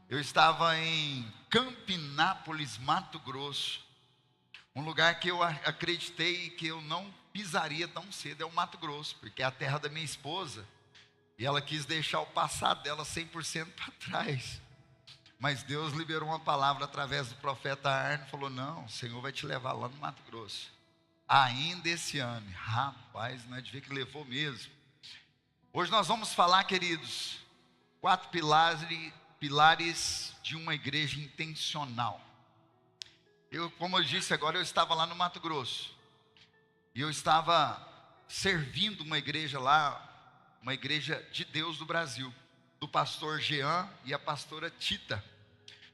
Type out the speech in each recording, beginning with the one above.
Eu estava em Campinápolis, Mato Grosso, um lugar que eu acreditei que eu não pisaria tão cedo, é o Mato Grosso, porque é a terra da minha esposa, e ela quis deixar o passado dela 100% para trás, mas Deus liberou uma palavra através do profeta Arno, falou: não, o Senhor vai te levar lá no Mato Grosso, ainda esse ano. Rapaz, não é de ver que levou mesmo. Hoje nós vamos falar, queridos, 4 pilares de uma igreja intencional. Como eu disse agora, eu estava lá no Mato Grosso, e eu estava servindo uma igreja lá, uma igreja de Deus do Brasil, do pastor Jean e a pastora Tita,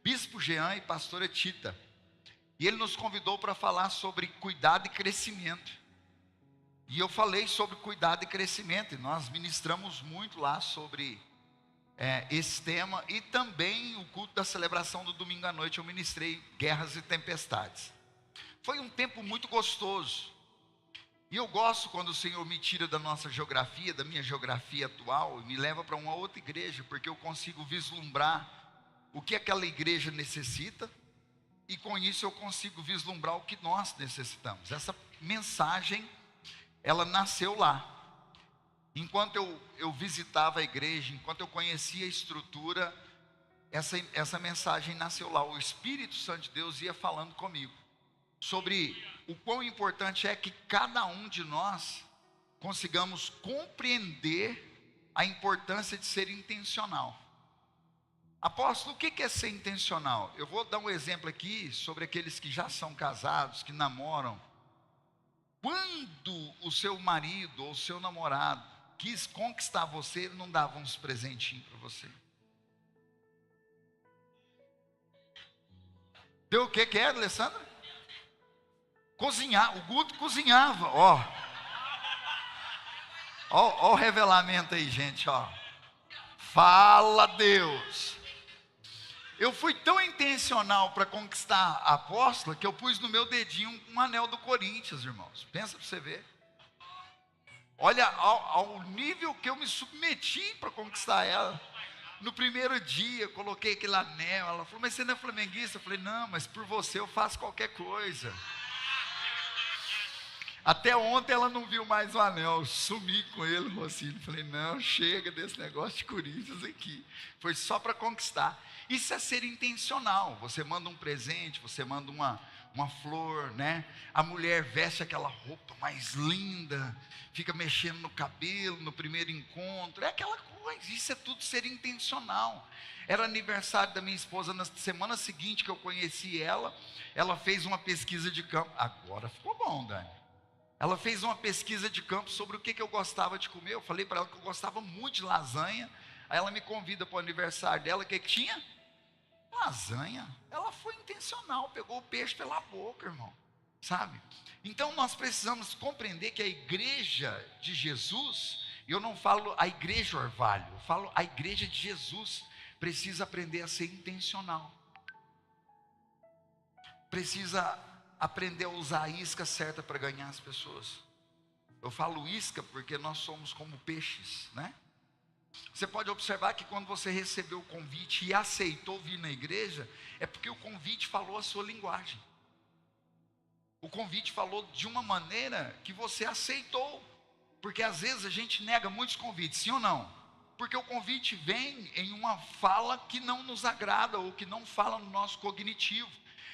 bispo Jean e pastora Tita, e ele nos convidou para falar sobre cuidado e crescimento, e eu falei sobre cuidado e crescimento, e nós ministramos muito lá sobre esse tema, e também o culto da celebração do domingo à noite eu ministrei guerras e tempestades. Foi um tempo muito gostoso, e eu gosto quando o Senhor me tira da nossa geografia, da minha geografia atual, e me leva para uma outra igreja, porque eu consigo vislumbrar o que aquela igreja necessita, e com isso eu consigo vislumbrar o que nós necessitamos. Essa mensagem, ela nasceu lá. Enquanto eu visitava a igreja, enquanto eu conhecia a estrutura, essa mensagem nasceu lá. O Espírito Santo de Deus ia falando comigo sobre o quão importante é que cada um de nós consigamos compreender a importância de ser intencional. Apóstolo, o que é ser intencional? Eu vou dar um exemplo aqui sobre aqueles que já são casados, que namoram. Quando o seu marido ou o seu namorado quis conquistar você, ele não dava uns presentinhos para você. Deu o que era, Alessandra? Cozinhar. O Guto cozinhava, ó o revelamento aí, gente, ó. Fala, Deus. Eu fui tão intencional para conquistar a apóstola que eu pus no meu dedinho um anel do Corinthians, irmãos. Pensa para você ver. Olha ao nível que eu me submeti para conquistar ela. No primeiro dia eu coloquei aquele anel. Ela falou: mas você não é flamenguista? Eu falei: não, mas por você eu faço qualquer coisa. Até ontem ela não viu mais o anel. Eu sumi com ele, Rocínio. Falei: não, chega desse negócio de Corinthians aqui. Foi só para conquistar. Isso é ser intencional. Você manda um presente, você manda uma flor, né? A mulher veste aquela roupa mais linda, fica mexendo no cabelo no primeiro encontro, é aquela coisa. Isso é tudo ser intencional. Era aniversário da minha esposa, na semana seguinte que eu conheci ela fez uma pesquisa de campo. Agora ficou bom, Dani. Ela fez uma pesquisa de campo sobre o que eu gostava de comer. Eu falei para ela que eu gostava muito de lasanha. Aí ela me convida para o aniversário dela. O que tinha? Lasanha. Ela foi intencional, pegou o peixe pela boca, irmão, sabe? Então nós precisamos compreender que a igreja de Jesus, eu não falo a igreja Orvalho, eu falo a igreja de Jesus, precisa aprender a ser intencional, precisa aprender a usar a isca certa para ganhar as pessoas. Eu falo isca porque nós somos como peixes, né? Você pode observar que quando você recebeu o convite e aceitou vir na igreja, é porque o convite falou a sua linguagem. O convite falou de uma maneira que você aceitou. Porque às vezes a gente nega muitos convites, sim ou não? Porque o convite vem em uma fala que não nos agrada, ou que não fala no nosso cognitivo.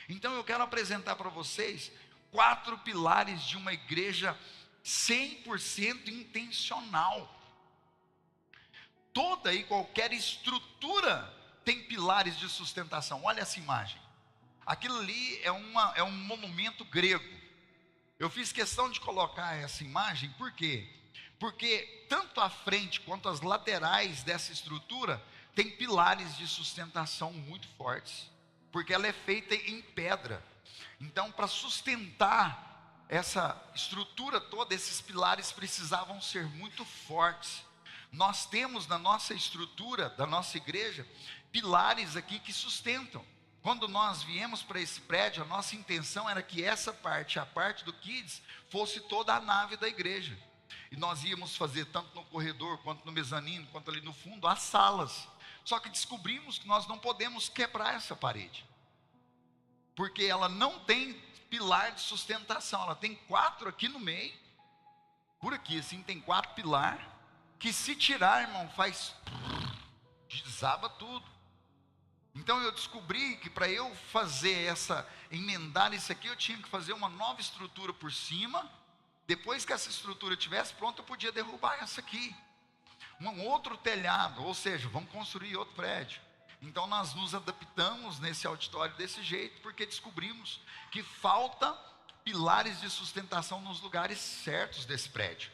Então eu quero apresentar para vocês 4 pilares de uma igreja 100% intencional. Toda e qualquer estrutura tem pilares de sustentação. Olha essa imagem. Aquilo ali é um monumento grego. Eu fiz questão de colocar essa imagem, por quê? Porque tanto a frente quanto as laterais dessa estrutura tem pilares de sustentação muito fortes, porque ela é feita em pedra. Então, para sustentar essa estrutura toda, esses pilares precisavam ser muito fortes. Nós temos na nossa estrutura da nossa igreja pilares aqui que sustentam. Quando nós viemos para esse prédio, a nossa intenção era que essa parte, a parte do Kids, fosse toda a nave da igreja. E nós íamos fazer tanto no corredor, quanto no mezanino, quanto ali no fundo, as salas. Só que descobrimos que nós não podemos quebrar essa parede, porque ela não tem pilar de sustentação. Ela tem 4 aqui no meio, por aqui assim, tem 4 pilar, que se tirar, irmão, desaba tudo. Então eu descobri que para eu fazer emendar isso aqui, eu tinha que fazer uma nova estrutura por cima. Depois que essa estrutura estivesse pronta, eu podia derrubar essa aqui. Um outro telhado, ou seja, vamos construir outro prédio. Então nós nos adaptamos nesse auditório desse jeito, porque descobrimos que falta pilares de sustentação nos lugares certos desse prédio.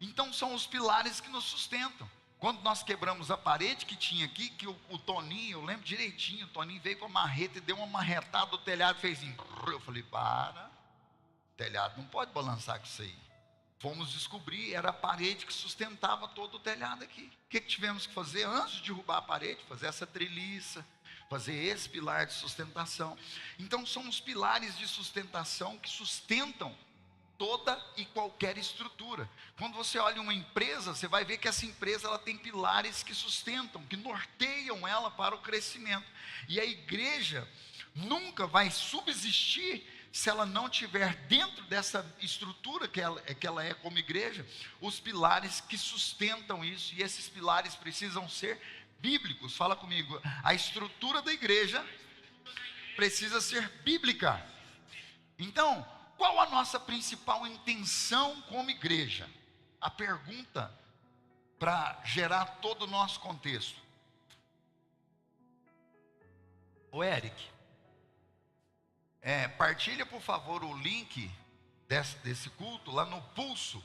Então são os pilares que nos sustentam. Quando nós quebramos a parede que tinha aqui, que o Toninho, eu lembro direitinho, o Toninho veio com a marreta e deu uma marretada do telhado, fez assim. Eu falei, o telhado não pode balançar com isso aí. Fomos descobrir, era a parede que sustentava todo o telhado aqui. O que tivemos que fazer antes de derrubar a parede? Fazer essa treliça, fazer esse pilar de sustentação. Então são os pilares de sustentação que sustentam toda e qualquer estrutura. Quando você olha uma empresa, você vai ver que essa empresa ela tem pilares que sustentam, que norteiam ela para o crescimento. E a igreja nunca vai subsistir se ela não tiver dentro dessa estrutura que ela é como igreja, os pilares que sustentam isso. E esses pilares precisam ser bíblicos. Fala comigo, a estrutura da igreja precisa ser bíblica. Então, qual a nossa principal intenção como igreja? A pergunta para gerar todo o nosso contexto. Ô Eric, partilha por favor o link desse culto lá no Pulso,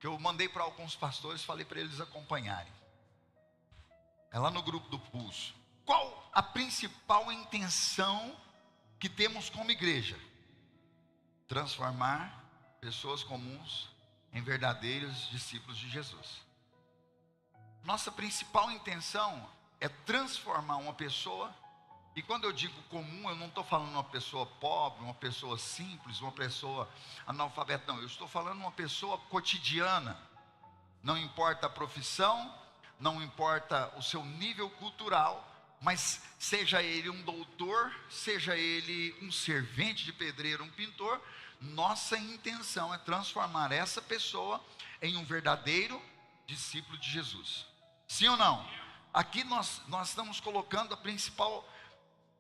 que eu mandei para alguns pastores, falei para eles acompanharem. É lá no grupo do Pulso. Qual a principal intenção que temos como igreja? Transformar pessoas comuns em verdadeiros discípulos de Jesus. Nossa principal intenção é transformar uma pessoa, e quando eu digo comum, eu não estou falando uma pessoa pobre, uma pessoa simples, uma pessoa analfabeta, não, eu estou falando uma pessoa cotidiana. Não importa a profissão, não importa o seu nível cultural, mas seja ele um doutor, seja ele um servente de pedreiro, um pintor, nossa intenção é transformar essa pessoa em um verdadeiro discípulo de Jesus. Sim ou não? Aqui nós estamos colocando a principal,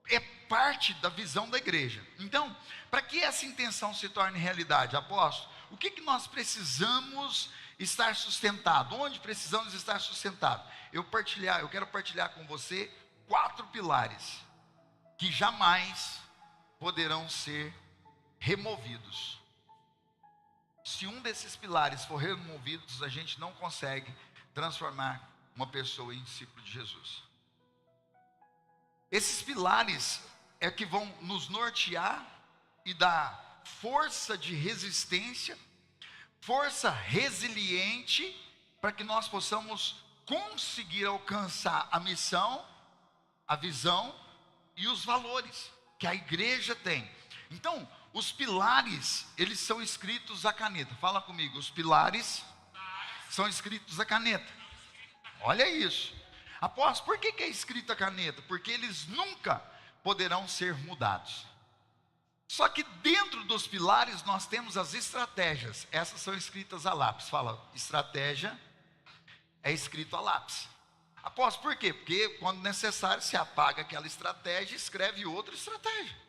é parte da visão da igreja. Então, para que essa intenção se torne realidade, apóstolo, o que nós precisamos estar sustentado? Onde precisamos estar sustentados? Eu quero partilhar com você 4 pilares que jamais poderão ser removidos. Se um desses pilares for removido, a gente não consegue transformar uma pessoa em discípulo de Jesus. Esses pilares é que vão nos nortear e dar força de resistência, força resiliente, para que nós possamos conseguir alcançar a missão, a visão e os valores que a igreja tem. Então, os pilares, eles são escritos a caneta. Fala comigo, os pilares são escritos a caneta. Olha isso. Apóstolo, por que é escrito a caneta? Porque eles nunca poderão ser mudados. Só que dentro dos pilares nós temos as estratégias. Essas são escritas a lápis. Fala, estratégia é escrito a lápis. Apóstolo, por quê? Porque quando necessário se apaga aquela estratégia e escreve outra estratégia.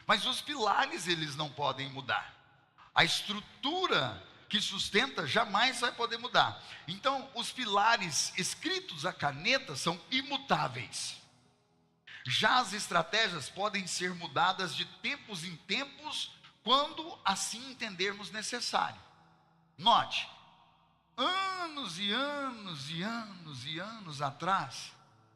Mas os pilares eles não podem mudar. A estrutura que sustenta jamais vai poder mudar. Então, os pilares escritos a caneta são imutáveis. Já as estratégias podem ser mudadas de tempos em tempos, quando assim entendermos necessário. Note, anos e anos e anos e anos atrás,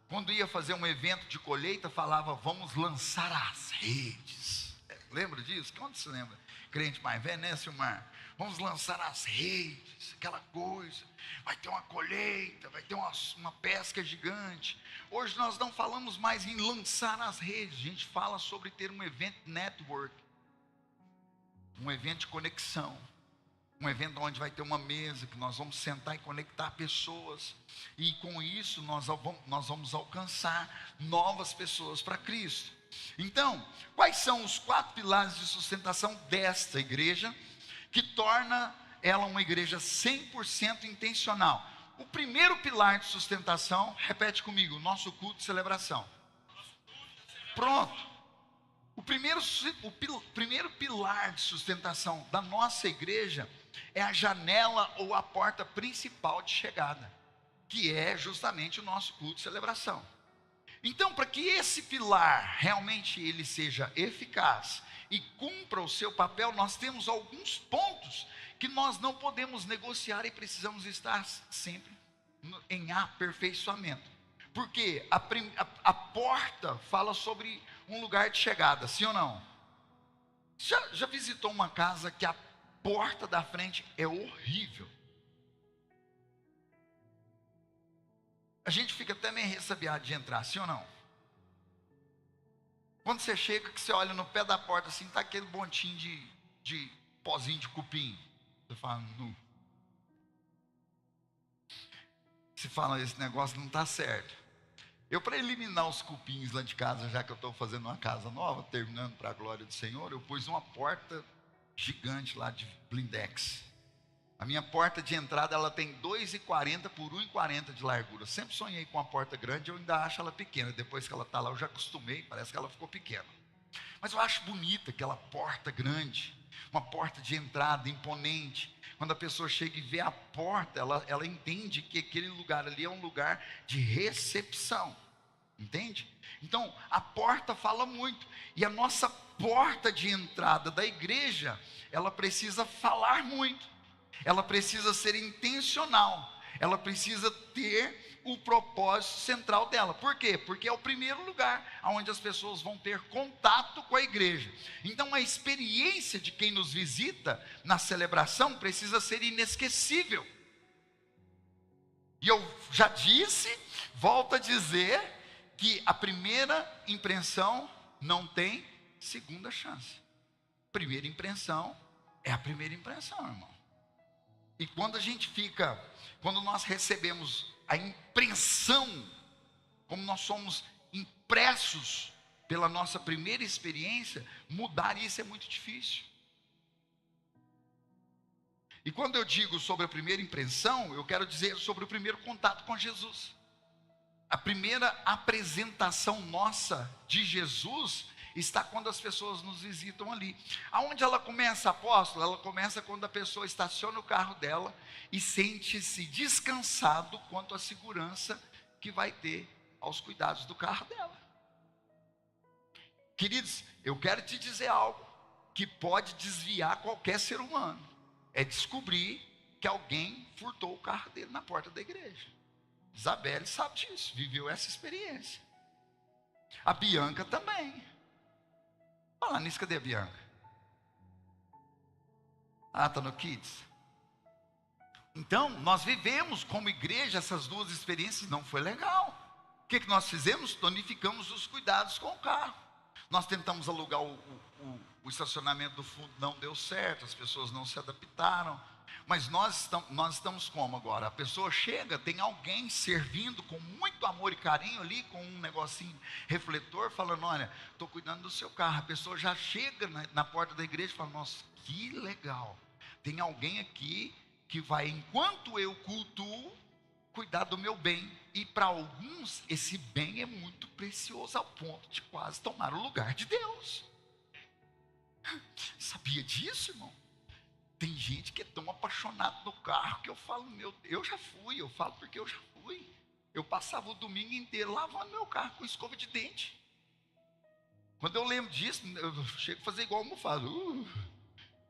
quando ia fazer um evento de colheita, falava, vamos lançar as redes. Lembra disso? Quando se lembra? Crente mais velho, né, Silmar? Vamos lançar as redes, aquela coisa. Vai ter uma colheita, vai ter uma pesca gigante. Hoje nós não falamos mais em lançar as redes, a gente fala sobre ter um evento network, um evento de conexão. Um evento onde vai ter uma mesa, que nós vamos sentar e conectar pessoas. E com isso nós vamos alcançar novas pessoas para Cristo. Então, quais são os 4 pilares de sustentação desta igreja, que torna ela uma igreja 100% intencional? O primeiro pilar de sustentação, repete comigo, nosso culto de celebração. Pronto. O primeiro pilar de sustentação da nossa igreja é a janela ou a porta principal de chegada, que é justamente o nosso culto de celebração. Então, para que esse pilar realmente ele seja eficaz e cumpra o seu papel, nós temos alguns pontos que nós não podemos negociar e precisamos estar sempre em aperfeiçoamento. Porque a porta fala sobre um lugar de chegada, sim ou não? Já visitou uma casa que a porta da frente é horrível? A gente fica até meio ressabiado de entrar, sim ou não? Quando você chega, que você olha no pé da porta, assim, está aquele montinho de pozinho de cupim. Você fala, nu. Você fala, esse negócio não está certo. Eu, para eliminar os cupins lá de casa, já que eu estou fazendo uma casa nova, terminando para a glória do Senhor, eu pus uma porta gigante lá de blindex. A minha porta de entrada, ela tem 2,40 por 1,40 de largura. Sempre sonhei com uma porta grande, eu ainda acho ela pequena. Depois que ela está lá, eu já acostumei, parece que ela ficou pequena. Mas eu acho bonita aquela porta grande, uma porta de entrada imponente. Quando a pessoa chega e vê a porta, ela entende que aquele lugar ali é um lugar de recepção, entende? Então, a porta fala muito, e a nossa porta de entrada da igreja, ela precisa falar muito, ela precisa ser intencional, ela precisa ter o propósito central dela. Por quê? Porque é o primeiro lugar onde as pessoas vão ter contato com a igreja. Então a experiência de quem nos visita na celebração precisa ser inesquecível. E eu já disse, volto a dizer, que a primeira impressão não tem segunda chance. Primeira impressão é a primeira impressão, irmão. E quando nós recebemos a impressão, como nós somos impressos pela nossa primeira experiência, mudar isso é muito difícil. E quando eu digo sobre a primeira impressão, eu quero dizer sobre o primeiro contato com Jesus. A primeira apresentação nossa de Jesus está quando as pessoas nos visitam ali. Aonde ela começa, apóstolo? Ela começa quando a pessoa estaciona o carro dela e sente-se descansado quanto à segurança que vai ter aos cuidados do carro dela. Queridos, eu quero te dizer algo que pode desviar qualquer ser humano. É descobrir que alguém furtou o carro dele na porta da igreja. Isabelle sabe disso, viveu essa experiência. A Bianca também. Fala nisso, cadê a Bianca? Está no Kids. Então, nós vivemos como igreja essas duas experiências, não foi legal. O que nós fizemos? Tonificamos os cuidados com o carro. Nós tentamos alugar o estacionamento do fundo, não deu certo, as pessoas não se adaptaram. Mas nós estamos como agora? A pessoa chega, tem alguém servindo com muito amor e carinho ali, com um negocinho refletor, falando, olha, estou cuidando do seu carro. A pessoa já chega na porta da igreja e fala, nossa, que legal. Tem alguém aqui que vai, enquanto eu cultuo, cuidar do meu bem. E para alguns, esse bem é muito precioso, ao ponto de quase tomar o lugar de Deus. Sabia disso, irmão? Tem gente que é tão apaixonado no carro que eu falo, eu já fui, eu falo porque eu já fui. Eu passava o domingo inteiro lavando meu carro com escova de dente. Quando eu lembro disso, eu chego a fazer igual o Mufasa.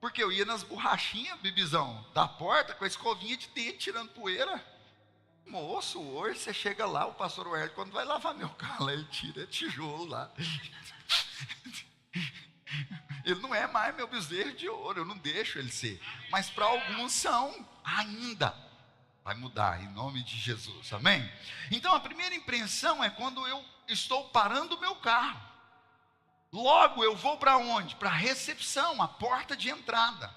Porque eu ia nas borrachinhas, bibizão, da porta com a escovinha de dente, tirando poeira. Moço, hoje você chega lá, o pastor Hélio, quando vai lavar meu carro lá, ele tira tijolo lá. Ele não é mais meu bezerro de ouro, eu não deixo ele ser. Mas para alguns são ainda. Vai mudar em nome de Jesus, amém? Então a primeira impressão é quando eu estou parando o meu carro. Logo eu vou para onde? Para a recepção, a porta de entrada.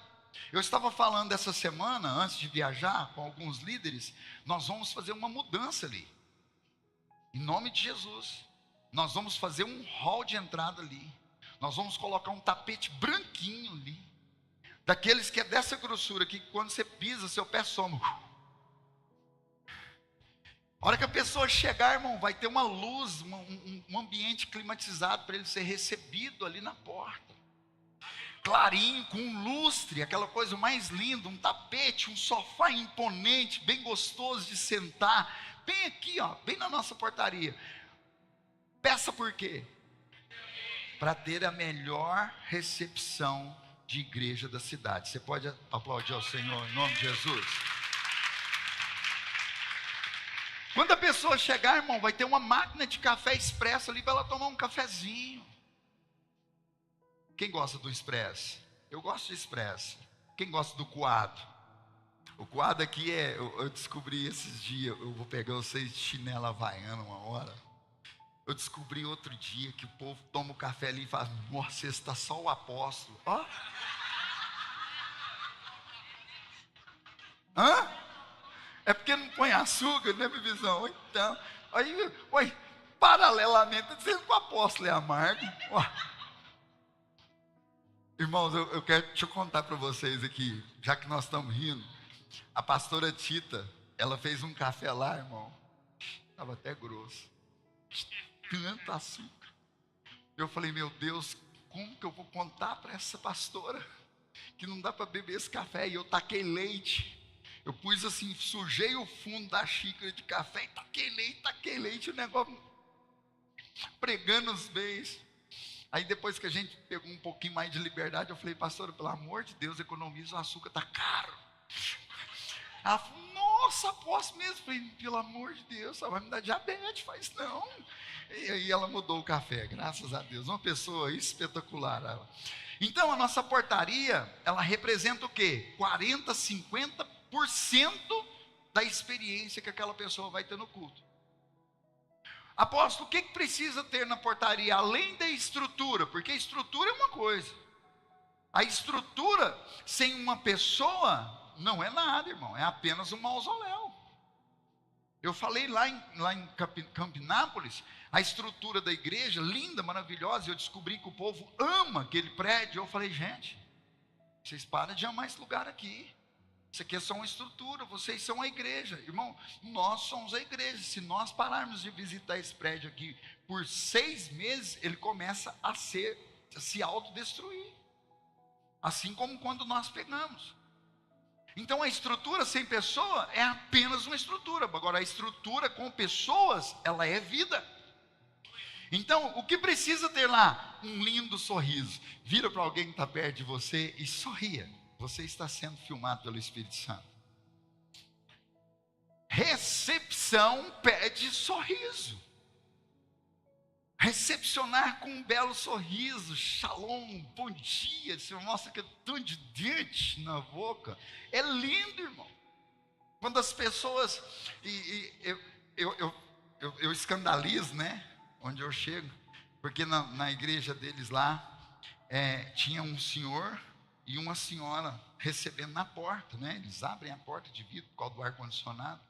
Eu estava falando essa semana, antes de viajar, com alguns líderes, nós vamos fazer uma mudança ali. Em nome de Jesus. Nós vamos fazer um hall de entrada ali. Nós vamos colocar um tapete branquinho ali. Daqueles que é dessa grossura, que quando você pisa, seu pé some. A hora que a pessoa chegar, irmão, vai ter uma luz, um ambiente climatizado para ele ser recebido ali na porta. Clarinho, com um lustre, aquela coisa mais linda, um tapete, um sofá imponente, bem gostoso de sentar. Bem aqui, ó, bem na nossa portaria. Peça por quê? Para ter a melhor recepção de igreja da cidade. Você pode aplaudir ao Senhor em nome de Jesus? Quando a pessoa chegar, irmão, vai ter uma máquina de café expresso ali para ela tomar um cafezinho. Quem gosta do expresso? Eu gosto de expresso. Quem gosta do coado? O coado aqui eu descobri esses dias, eu vou pegar vocês de chinela havaiana uma hora. Eu descobri outro dia que o povo toma o café ali e fala: nossa, esse está só o apóstolo. Ó. Hã? É porque não põe açúcar, né, Bibizão? Então, aí, paralelamente, está dizendo que o apóstolo é amargo. Ó. Irmãos, deixa eu contar para vocês aqui, já que nós estamos rindo. A pastora Tita, ela fez um café lá, irmão. Estava até grosso. Tanto açúcar. Eu falei: meu Deus, como que eu vou contar para essa pastora que não dá para beber esse café? E eu taquei leite. Eu pus assim, sujei o fundo da xícara de café e taquei leite, o negócio pregando os beijos. Aí depois que a gente pegou um pouquinho mais de liberdade, eu falei: pastora, pelo amor de Deus, economiza, o açúcar está caro. Ela falou: nossa, posso mesmo? Eu falei: pelo amor de Deus, só vai me dar diabetes, faz não. E aí ela mudou o café, graças a Deus, uma pessoa espetacular ela. Então a nossa portaria, ela representa o quê? 40, 50% da experiência que aquela pessoa vai ter no culto. Apóstolo, o que precisa ter na portaria, além da estrutura? Porque a estrutura é uma coisa. A estrutura, sem uma pessoa, não é nada, irmão, é apenas um mausoléu. Eu falei lá em Campinápolis, a estrutura da igreja, linda, maravilhosa, eu descobri que o povo ama aquele prédio. Eu falei: gente, vocês param de amar esse lugar aqui. Isso aqui é só uma estrutura, vocês são a igreja. Irmão, nós somos a igreja. Se nós pararmos de visitar esse prédio aqui por 6 meses, ele começa a se autodestruir. Assim como quando nós pegamos. Então a estrutura sem pessoa é apenas uma estrutura. Agora a estrutura com pessoas, ela é vida. Então o que precisa ter lá? Um lindo sorriso. Vira para alguém que está perto de você e sorria. Você está sendo filmado pelo Espírito Santo. Recepção pede sorriso. Recepcionar com um belo sorriso, shalom, bom dia, você mostra que é tão de dente na boca, é lindo, irmão. Quando as pessoas, eu escandalizo, né, onde eu chego, porque na igreja deles lá, tinha um senhor e uma senhora recebendo na porta, né, eles abrem a porta de vidro por causa do ar-condicionado,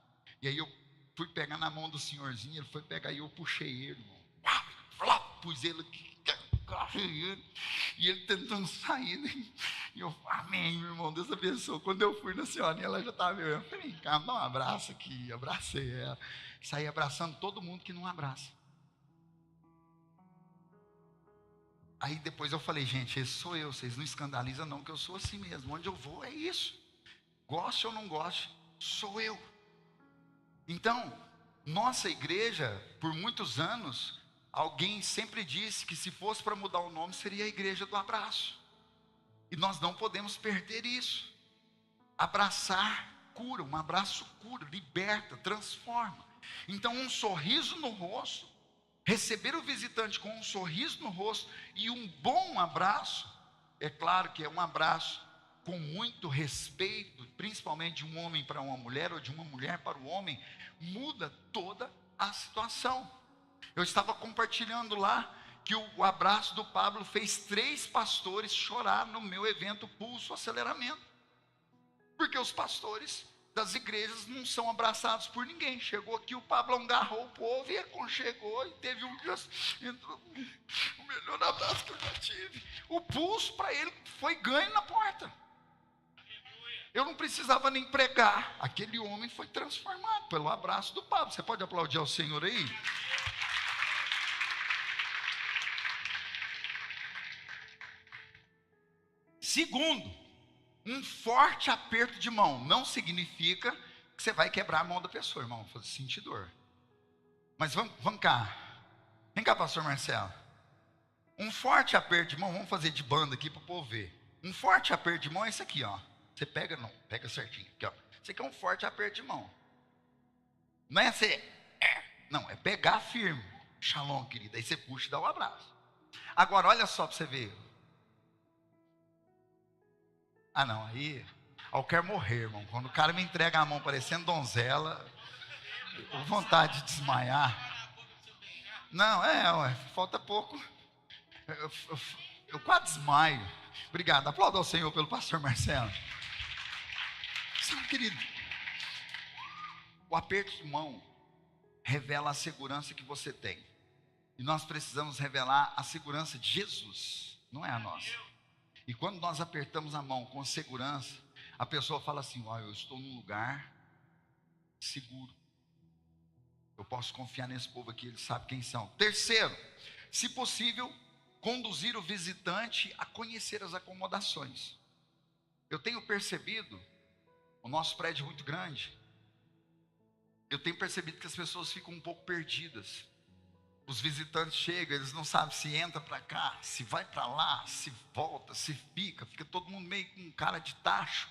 e aí eu fui pegar na mão do senhorzinho, ele foi pegar e eu puxei ele, irmão. Pus ele aqui, e ele tentando sair, né? E eu: amém, meu irmão, Deus abençoe. Quando eu fui na senhorinha, ela já estava me olhando. Eu falei: cá, dá um abraço aqui. Abracei ela, saí abraçando todo mundo que não abraça. Aí depois eu falei: gente, esse sou eu, vocês não escandalizam não, que eu sou assim mesmo, onde eu vou é isso, goste ou não goste, sou eu. Então, nossa igreja, por muitos anos, alguém sempre disse que se fosse para mudar o nome, seria a igreja do abraço. E nós não podemos perder isso. Abraçar cura, um abraço cura, liberta, transforma. Então um sorriso no rosto, receber o visitante com um sorriso no rosto e um bom abraço, é claro que é um abraço com muito respeito, principalmente de um homem para uma mulher ou de uma mulher para o homem, muda toda a situação. Eu estava compartilhando lá que o abraço do Pablo fez 3 pastores chorar no meu evento Pulso Aceleramento. Porque os pastores das igrejas não são abraçados por ninguém. Chegou aqui, o Pablo agarrou o povo e aconchegou, e teve um dia, o melhor abraço que eu já tive. O pulso para ele foi ganho na porta. Eu não precisava nem pregar. Aquele homem foi transformado pelo abraço do Pablo. Você pode aplaudir ao Senhor aí? Segundo, um forte aperto de mão não significa que você vai quebrar a mão da pessoa, irmão, fazer sentir dor. Mas vamos cá. Vem cá, pastor Marcelo. Um forte aperto de mão, vamos fazer de banda aqui para o povo ver. Um forte aperto de mão é isso aqui, ó. Você pega, não, pega certinho aqui, ó. Isso aqui é um forte aperto de mão. Não é você, não, é pegar firme. Shalom, querida. Aí você puxa e dá um abraço. Agora, olha só para você ver. Ah, não, aí eu quero morrer, irmão. Quando o cara me entrega a mão parecendo donzela, eu vontade de desmaiar. Não, falta pouco. Eu quase desmaio. Obrigado. Aplauda ao Senhor pelo pastor Marcelo. Sim, querido. O aperto de mão revela a segurança que você tem. E nós precisamos revelar a segurança de Jesus, não é a nossa. E quando nós apertamos a mão com segurança, a pessoa fala assim: ó, eu estou num lugar seguro. Eu posso confiar nesse povo aqui, eles sabem quem são. Terceiro, se possível, conduzir o visitante a conhecer as acomodações. Eu tenho percebido, o nosso prédio é muito grande, eu tenho percebido que as pessoas ficam um pouco perdidas. Os visitantes chegam, eles não sabem se entra para cá, se vai para lá, se volta, se fica todo mundo meio com cara de tacho,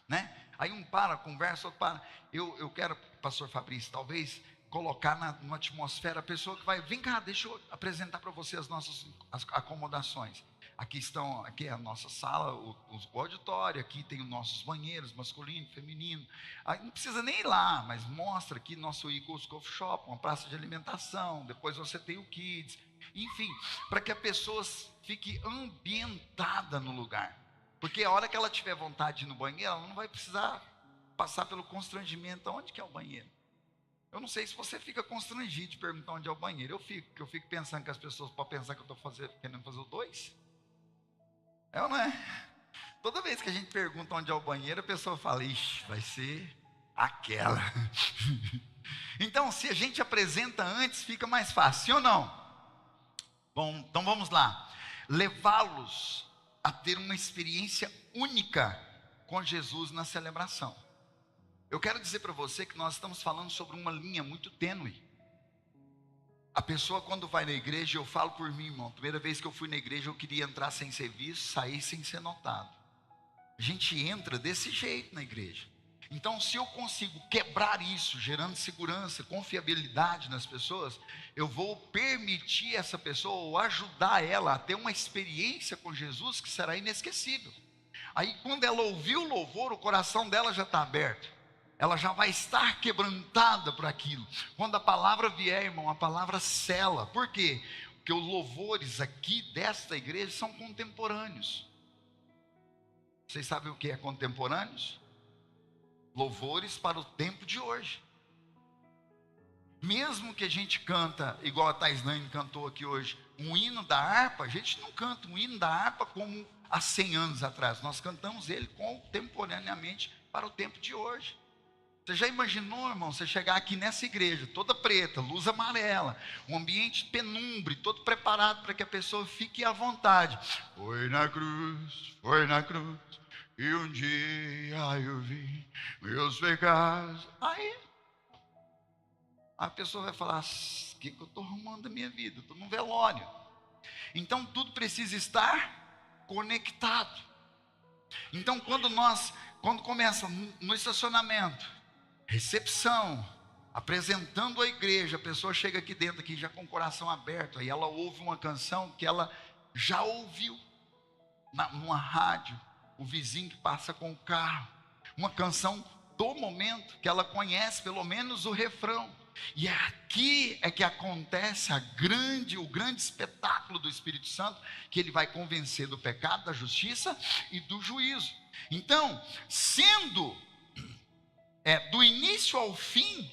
né? Aí um para, conversa, outro para. Eu quero, pastor Fabrício, talvez colocar numa atmosfera a pessoa que vai, vem cá, deixa eu apresentar para você as nossas acomodações. Aqui é a nossa sala, o auditório, aqui tem os nossos banheiros, masculino, feminino. Aí não precisa nem ir lá, mas mostra aqui nosso Eagles Coffee Shop, uma praça de alimentação, depois você tem o Kids, enfim, para que a pessoa fique ambientada no lugar. Porque a hora que ela tiver vontade de ir no banheiro, ela não vai precisar passar pelo constrangimento. Onde que é o banheiro? Eu não sei se você fica constrangido de perguntar onde é o banheiro. Eu fico pensando que as pessoas podem pensar que eu estou querendo fazer o 2. É ou não é? Toda vez que a gente pergunta onde é o banheiro, a pessoa fala: ixi, vai ser aquela. Então, se a gente apresenta antes, fica mais fácil, sim ou não? Bom, então vamos lá. Levá-los a ter uma experiência única com Jesus na celebração. Eu quero dizer para você que nós estamos falando sobre uma linha muito tênue. A pessoa, quando vai na igreja, eu falo por mim, irmão, a primeira vez que eu fui na igreja, eu queria entrar sem ser visto, sair sem ser notado. A gente entra desse jeito na igreja. Então, se eu consigo quebrar isso, gerando segurança, confiabilidade nas pessoas, eu vou permitir essa pessoa, ou ajudar ela a ter uma experiência com Jesus que será inesquecível. Aí, quando ela ouvir o louvor, o coração dela já está aberto. Ela já vai estar quebrantada por aquilo. Quando a palavra vier, irmão, a palavra sela. Por quê? Porque os louvores aqui desta igreja são contemporâneos. Vocês sabem o que é contemporâneos? Louvores para o tempo de hoje. Mesmo que a gente canta, igual a Taislane cantou aqui hoje, um hino da harpa, a gente não canta um hino da harpa como há 100 anos atrás. Nós cantamos ele contemporaneamente para o tempo de hoje. Você já imaginou, irmão, você chegar aqui nessa igreja, toda preta, luz amarela, um ambiente penumbre, todo preparado para que a pessoa fique à vontade. Foi na cruz, e um dia eu vi meus pecados. Aí, a pessoa vai falar: o que eu estou arrumando da minha vida? Eu estou num velório. Então, tudo precisa estar conectado. Então, quando começa no estacionamento, recepção, apresentando a igreja, a pessoa chega aqui dentro aqui já com o coração aberto, aí ela ouve uma canção que ela já ouviu numa rádio, o vizinho que passa com o carro, uma canção do momento que ela conhece pelo menos o refrão. E aqui é que acontece o grande espetáculo do Espírito Santo, que ele vai convencer do pecado, da justiça e do juízo. Então, sendo do início ao fim,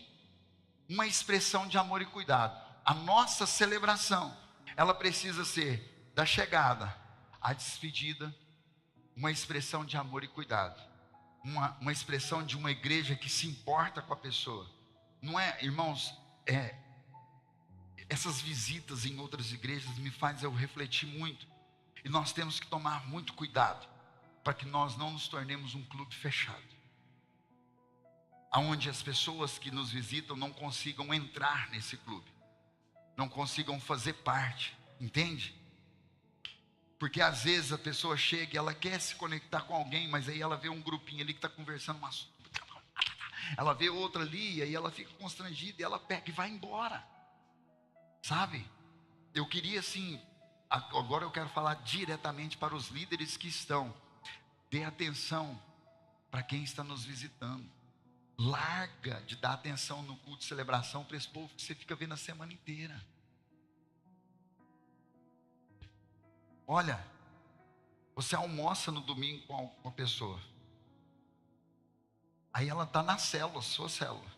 uma expressão de amor e cuidado. A nossa celebração, ela precisa ser da chegada à despedida, uma expressão de amor e cuidado. Uma expressão de uma igreja que se importa com a pessoa. Não é, irmãos, essas visitas em outras igrejas me fazem eu refletir muito. E nós temos que tomar muito cuidado, para que nós não nos tornemos um clube fechado, onde as pessoas que nos visitam não consigam entrar nesse clube, não consigam fazer parte, entende? Porque às vezes a pessoa chega e ela quer se conectar com alguém, mas aí ela vê um grupinho ali que está conversando, ela vê outra ali, e aí ela fica constrangida, e ela pega e vai embora, sabe? Eu queria assim, agora eu quero falar diretamente para os líderes que estão, dê atenção para quem está nos visitando, larga de dar atenção no culto de celebração para esse povo que você fica vendo a semana inteira. Olha, você almoça no domingo com a pessoa, aí ela está na célula, sua célula,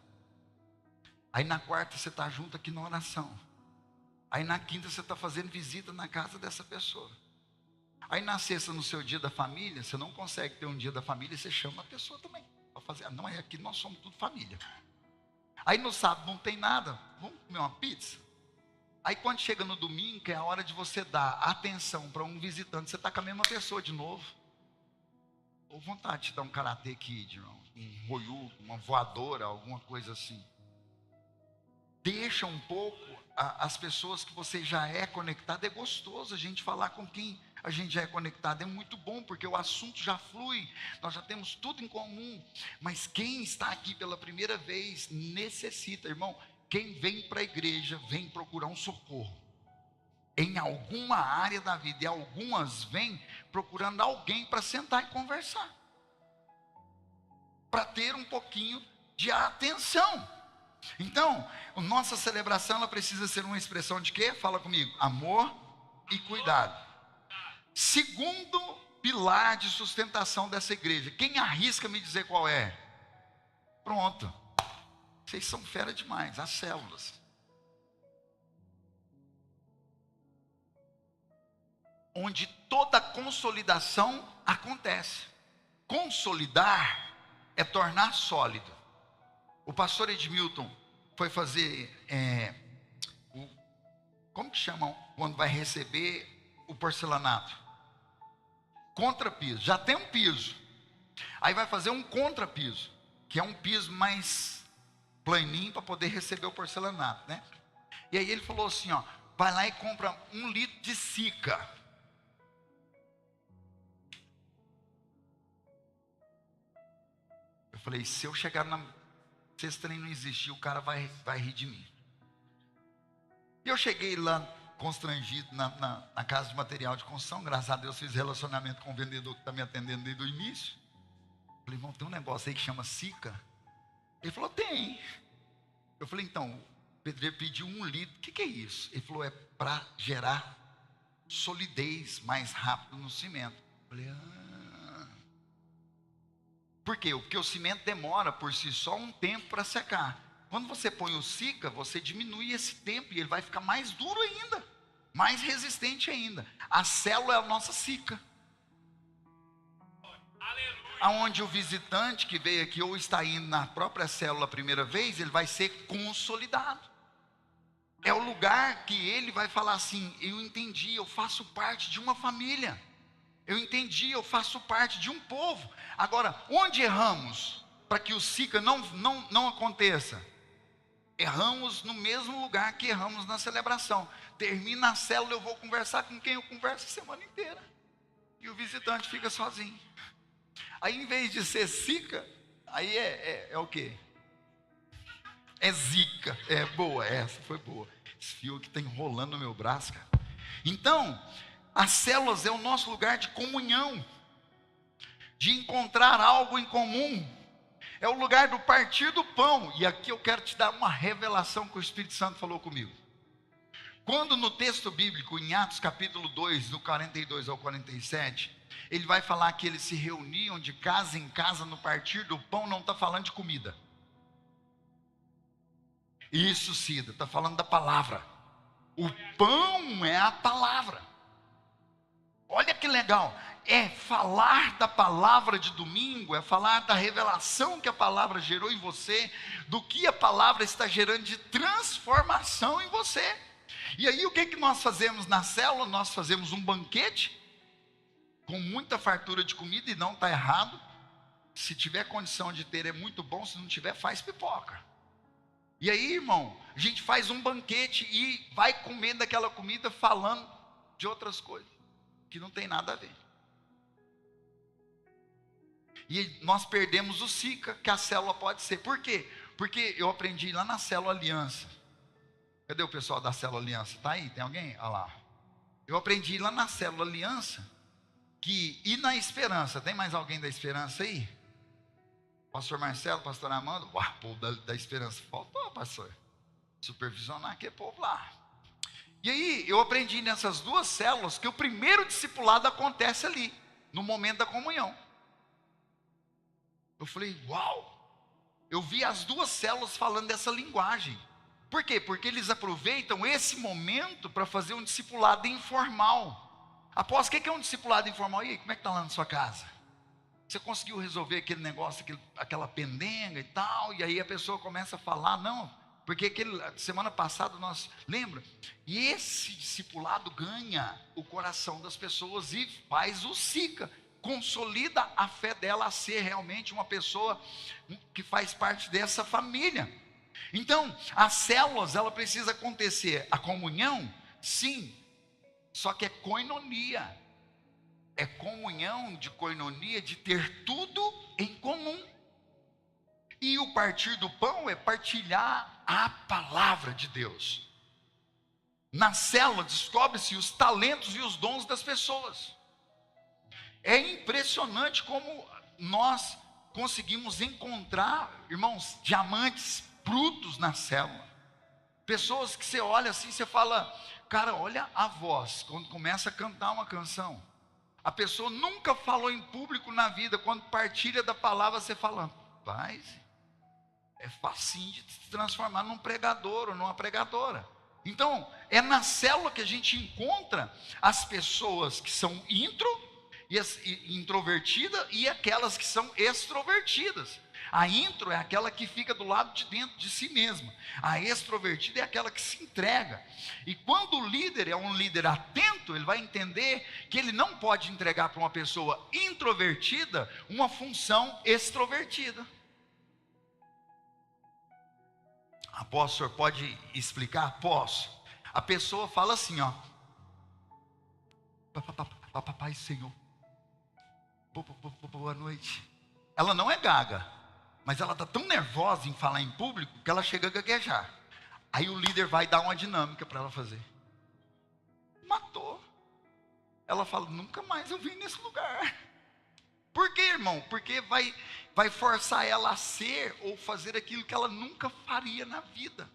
aí na quarta você está junto aqui na oração, aí na quinta você está fazendo visita na casa dessa pessoa, aí na sexta, no seu dia da família, você não consegue ter um dia da família, você chama a pessoa também para fazer. Não, aqui nós somos tudo família. Aí no sábado não tem nada, vamos comer uma pizza? Aí quando chega no domingo, que é a hora de você dar atenção para um visitante, você está com a mesma pessoa de novo. Ou vontade de dar um Karate Kid, irmão, um Ryu, uma voadora, alguma coisa assim. Deixa um pouco as pessoas que você já é conectado. É gostoso a gente falar com quem a gente já é conectado, é muito bom, porque o assunto já flui, nós já temos tudo em comum. Mas quem está aqui pela primeira vez necessita, irmão, quem vem para a igreja vem procurar um socorro em alguma área da vida, e algumas vêm procurando alguém para sentar e conversar, para ter um pouquinho de atenção. Então, a nossa celebração, ela precisa ser uma expressão de quê? Fala comigo: amor e cuidado. Segundo pilar de sustentação dessa igreja, quem arrisca me dizer qual é? Pronto, vocês são fera demais, as células. Onde toda consolidação acontece. Consolidar é tornar sólido. O pastor Edmilton foi fazer, como que chamam quando vai receber o porcelanato? Contrapiso. Já tem um piso, aí vai fazer um contrapiso, que é um piso mais planinho para poder receber o porcelanato, né? E aí ele falou assim, ó, vai lá e compra 1 litro de Sica. Eu falei, se eu chegar se esse trem não existir, o cara vai rir de mim. E eu cheguei lá constrangido na casa de material de construção. Graças a Deus fiz relacionamento com o vendedor que está me atendendo desde o início. Falei, irmão, tem um negócio aí que chama Sica? Ele falou, tem. Eu falei, então, o pedreiro pediu 1 litro, o que é isso? Ele falou, é para gerar solidez mais rápido no cimento. Eu falei, Por quê? Porque o cimento demora por si só um tempo para secar. Quando você põe o Sica, você diminui esse tempo e ele vai ficar mais duro ainda, mais resistente ainda. A célula é a nossa Sica. Aonde o visitante que veio aqui ou está indo na própria célula a primeira vez, ele vai ser consolidado. É o lugar que ele vai falar assim, eu entendi, eu faço parte de uma família. Eu entendi, eu faço parte de um povo. Agora, onde erramos para que o Sica não aconteça? Erramos no mesmo lugar que erramos na celebração. Termina a célula, eu vou conversar com quem eu converso a semana inteira. E o visitante fica sozinho. Aí, em vez de ser Sica, aí é o quê? É Zica. É boa, essa foi boa. Esse fio que está enrolando no meu braço, cara. Então, as células é o nosso lugar de comunhão, de encontrar algo em comum. É o lugar do partir do pão. E aqui eu quero te dar uma revelação que o Espírito Santo falou comigo. Quando no texto bíblico, em Atos capítulo 2, do 42 ao 47, ele vai falar que eles se reuniam de casa em casa no partir do pão, não está falando de comida. Isso, Cida, está falando da palavra. O pão é a palavra. Olha que legal. É falar da palavra de domingo, é falar da revelação que a palavra gerou em você, do que a palavra está gerando de transformação em você. E aí o que nós fazemos na célula? Nós fazemos um banquete, com muita fartura de comida, e não está errado. Se tiver condição de ter é muito bom, se não tiver faz pipoca. E aí, irmão, a gente faz um banquete e vai comer daquela comida falando de outras coisas, que não tem nada a ver. E nós perdemos o SICA, que a célula pode ser. Por quê? Porque eu aprendi lá na célula Aliança. Cadê o pessoal da célula Aliança? Está aí? Tem alguém? Olha lá. Eu aprendi lá na célula Aliança, e na Esperança, tem mais alguém da Esperança aí? Pastor Marcelo, pastor Amanda, o povo da Esperança faltou, pastor, supervisionar aquele povo lá. E aí, eu aprendi nessas duas células, que o primeiro discipulado acontece ali, no momento da comunhão. Eu falei, uau, eu vi as duas células falando dessa linguagem. Por quê? Porque eles aproveitam esse momento para fazer um discipulado informal. Após, o que é um discipulado informal? E aí, como é que está lá na sua casa? Você conseguiu resolver aquele negócio, aquela pendenga e tal, e aí a pessoa começa a falar, não, porque semana passada nós, lembra? E esse discipulado ganha o coração das pessoas e faz o SICA, consolida a fé dela a ser realmente uma pessoa que faz parte dessa família. Então, as células, ela precisa acontecer, a comunhão, sim, só que é koinonia. É comunhão de koinonia, de ter tudo em comum. E o partir do pão é partilhar a palavra de Deus. Na célula descobre-se os talentos e os dons das pessoas. É impressionante como nós conseguimos encontrar, irmãos, diamantes brutos na célula. Pessoas que você olha assim, você fala, cara, olha a voz, quando começa a cantar uma canção. A pessoa nunca falou em público na vida, quando partilha da palavra, você fala, rapaz, é facinho de se transformar num pregador ou numa pregadora. Então, é na célula que a gente encontra as pessoas que são introvertidas e aquelas que são extrovertidas. A intro é aquela que fica do lado de dentro de si mesma. A extrovertida é aquela que se entrega. E quando o líder é um líder atento, ele vai entender que ele não pode entregar para uma pessoa introvertida uma função extrovertida. Apóstolo, o senhor pode explicar? Posso. A pessoa fala assim, ó. Papai, Senhor. Boa noite. Ela não é gaga. Mas ela está tão nervosa em falar em público que ela chega a gaguejar. Aí o líder vai dar uma dinâmica para ela fazer. Matou. Ela fala, nunca mais eu vim nesse lugar. Por quê, irmão? Porque vai forçar ela a ser ou fazer aquilo que ela nunca faria na vida.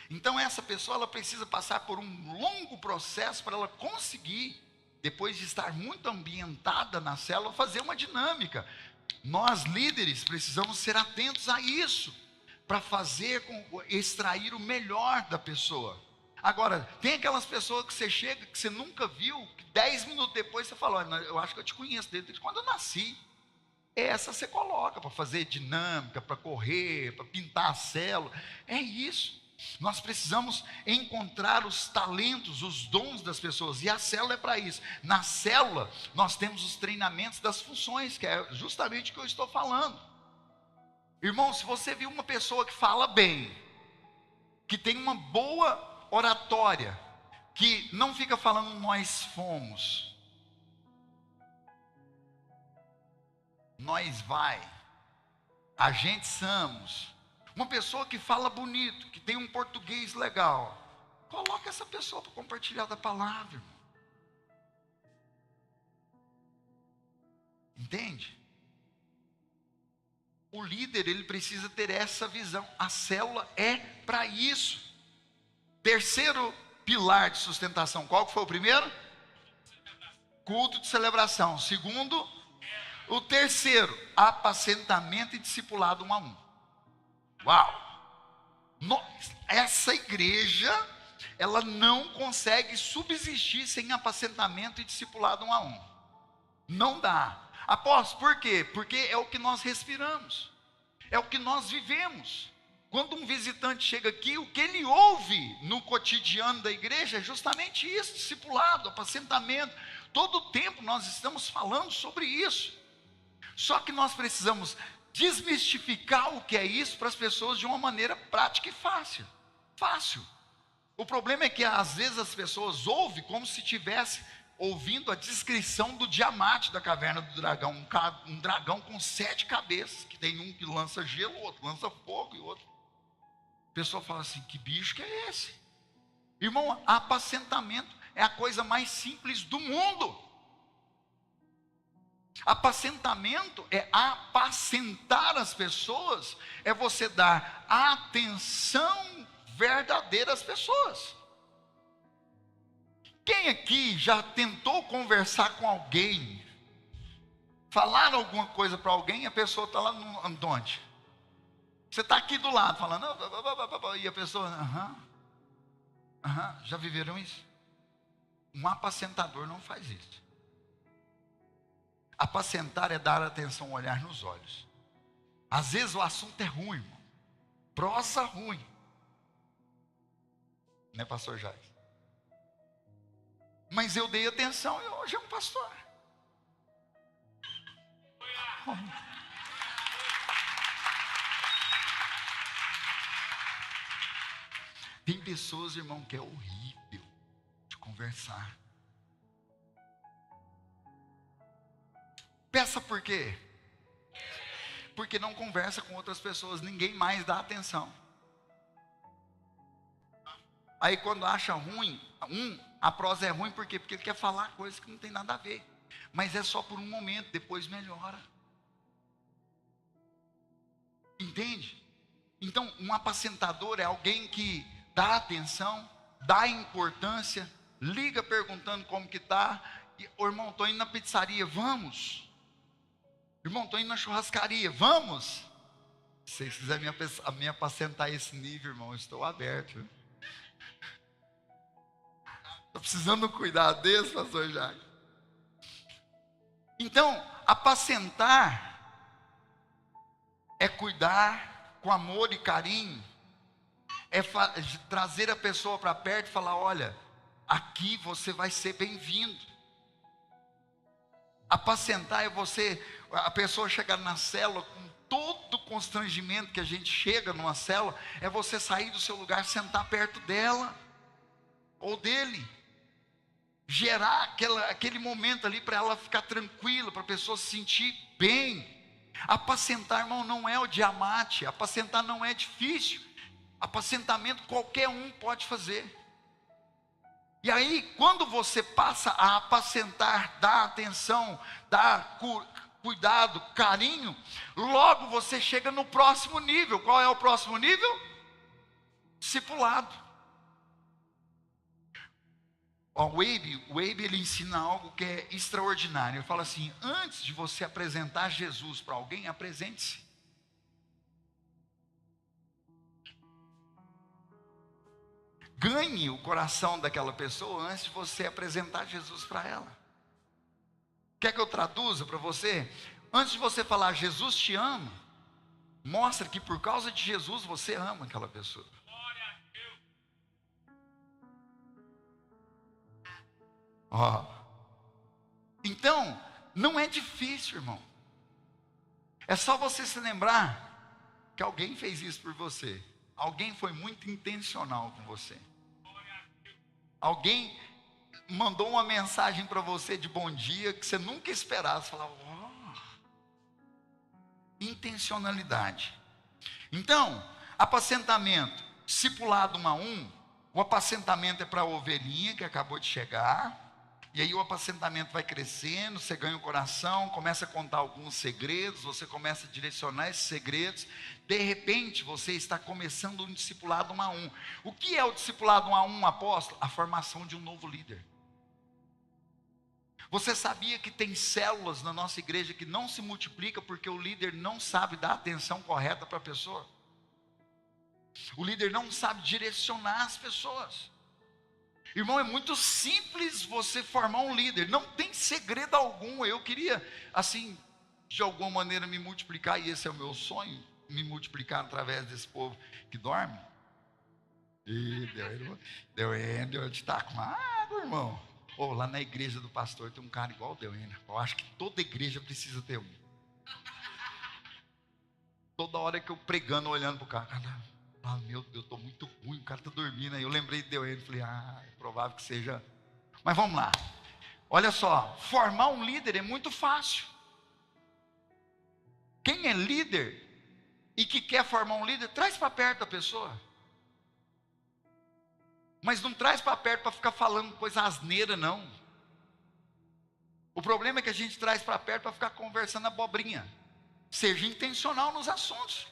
Então essa pessoa, ela precisa passar por um longo processo para ela conseguir, depois de estar muito ambientada na célula, fazer uma dinâmica. Nós líderes precisamos ser atentos a isso, para extrair o melhor da pessoa. Agora, tem aquelas pessoas que você chega, que você nunca viu, que 10 minutos depois você fala, eu acho que eu te conheço desde quando eu nasci. Essa você coloca para fazer dinâmica, para correr, para pintar a célula, é isso. Nós precisamos encontrar os talentos, os dons das pessoas, e a célula é para isso. Na célula, nós temos os treinamentos das funções, que é justamente o que eu estou falando. Irmão, se você viu uma pessoa que fala bem, que tem uma boa oratória, que não fica falando nós fomos, nós vai, a gente somos. Uma pessoa que fala bonito, que tem um português legal, coloca essa pessoa para compartilhar da palavra, irmão. Entende? O líder, ele precisa ter essa visão. A célula é para isso. Terceiro pilar de sustentação, qual que foi o primeiro? Culto de celebração. Segundo, o terceiro, apacentamento e discipulado 1 a 1. Uau! Essa igreja, ela não consegue subsistir sem apacentamento e discipulado 1 a 1. Não dá. Apóstolo, por quê? Porque é o que nós respiramos, é o que nós vivemos. Quando um visitante chega aqui, o que ele ouve no cotidiano da igreja é justamente isso: discipulado, apacentamento. Todo o tempo nós estamos falando sobre isso. Só que nós precisamos desmistificar o que é isso para as pessoas de uma maneira prática e fácil. O problema é que às vezes as pessoas ouvem como se estivesse ouvindo a descrição do Tiamat da caverna do dragão, um dragão com 7 cabeças, que tem um que lança gelo, outro lança fogo e outro. A pessoa fala assim: que bicho que é esse? Irmão, apacentamento é a coisa mais simples do mundo. Apacentamento é apacentar as pessoas, é você dar atenção verdadeira às pessoas. Quem aqui já tentou conversar com alguém, falar alguma coisa para alguém, e a pessoa está lá no onde? Você está aqui do lado falando, e a pessoa, já viveram isso? Um apacentador não faz isso. Apacentar é dar atenção, olhar nos olhos. Às vezes o assunto é ruim, irmão. Prosa ruim. Né, pastor Jair? Mas eu dei atenção e hoje é um pastor. Tem pessoas, irmão, que é horrível de conversar. Peça por quê? Porque não conversa com outras pessoas, ninguém mais dá atenção. Aí quando acha ruim, a prosa é ruim por quê? Porque ele quer falar coisas que não tem nada a ver. Mas é só por um momento, depois melhora. Entende? Então, um apacentador é alguém que dá atenção, dá importância, liga perguntando como que está. Irmão, estou indo na pizzaria, vamos? Irmão, estou indo na churrascaria, vamos? Se vocês quiserem me apacentar esse nível, irmão, eu estou aberto. Estou precisando cuidar desse, pastor Jair. Então, apacentar é cuidar com amor e carinho, é trazer a pessoa para perto e falar: olha, aqui você vai ser bem-vindo. Apacentar é a pessoa chegar na célula com todo o constrangimento que a gente chega numa célula, é você sair do seu lugar, sentar perto dela ou dele, gerar aquele momento ali para ela ficar tranquila, para a pessoa se sentir bem. Apacentar, irmão, não é o diamante, apacentar não é difícil, apacentamento qualquer um pode fazer. E aí, quando você passa a apacentar, dar atenção, dar cuidado, carinho, logo você chega no próximo nível. Qual é o próximo nível? Discipulado. O Weibe ele ensina algo que é extraordinário. Ele fala assim: antes de você apresentar Jesus para alguém, apresente-se. Ganhe o coração daquela pessoa antes de você apresentar Jesus para ela. Quer que eu traduza para você? Antes de você falar Jesus te ama, mostra que por causa de Jesus você ama aquela pessoa. Então, não é difícil, irmão. É só você se lembrar que alguém fez isso por você. Alguém foi muito intencional com você. Alguém mandou uma mensagem para você de bom dia que você nunca esperava. Você falava: intencionalidade. Então, apacentamento, discipulado 1 a 1. O apacentamento é para a ovelhinha que acabou de chegar. E aí o apacentamento vai crescendo, você ganha o coração, começa a contar alguns segredos, você começa a direcionar esses segredos. De repente, você está começando um discipulado 1 a 1. O que é o discipulado 1 a 1, apóstolo? A formação de um novo líder. Você sabia que tem células na nossa igreja que não se multiplicam porque o líder não sabe dar a atenção correta para a pessoa? O líder não sabe direcionar as pessoas. Irmão, é muito simples você formar um líder, não tem segredo algum. Eu queria, assim, de alguma maneira me multiplicar, e esse é o meu sonho, me multiplicar através desse povo que dorme. E deu de estar com água, irmão. Lá na igreja do pastor tem um cara igual o Deuena. Eu acho que toda igreja precisa ter um. Toda hora que eu pregando, olhando para o cara, meu Deus, eu estou muito ruim, o cara está dormindo. Aí eu lembrei de Deuena, falei, é provável que seja. Mas vamos lá. Olha só, formar um líder é muito fácil. Quem é líder e que quer formar um líder, traz para perto da pessoa. Mas não traz para perto para ficar falando coisa asneira, não. O problema é que a gente traz para perto para ficar conversando abobrinha. Seja intencional nos assuntos.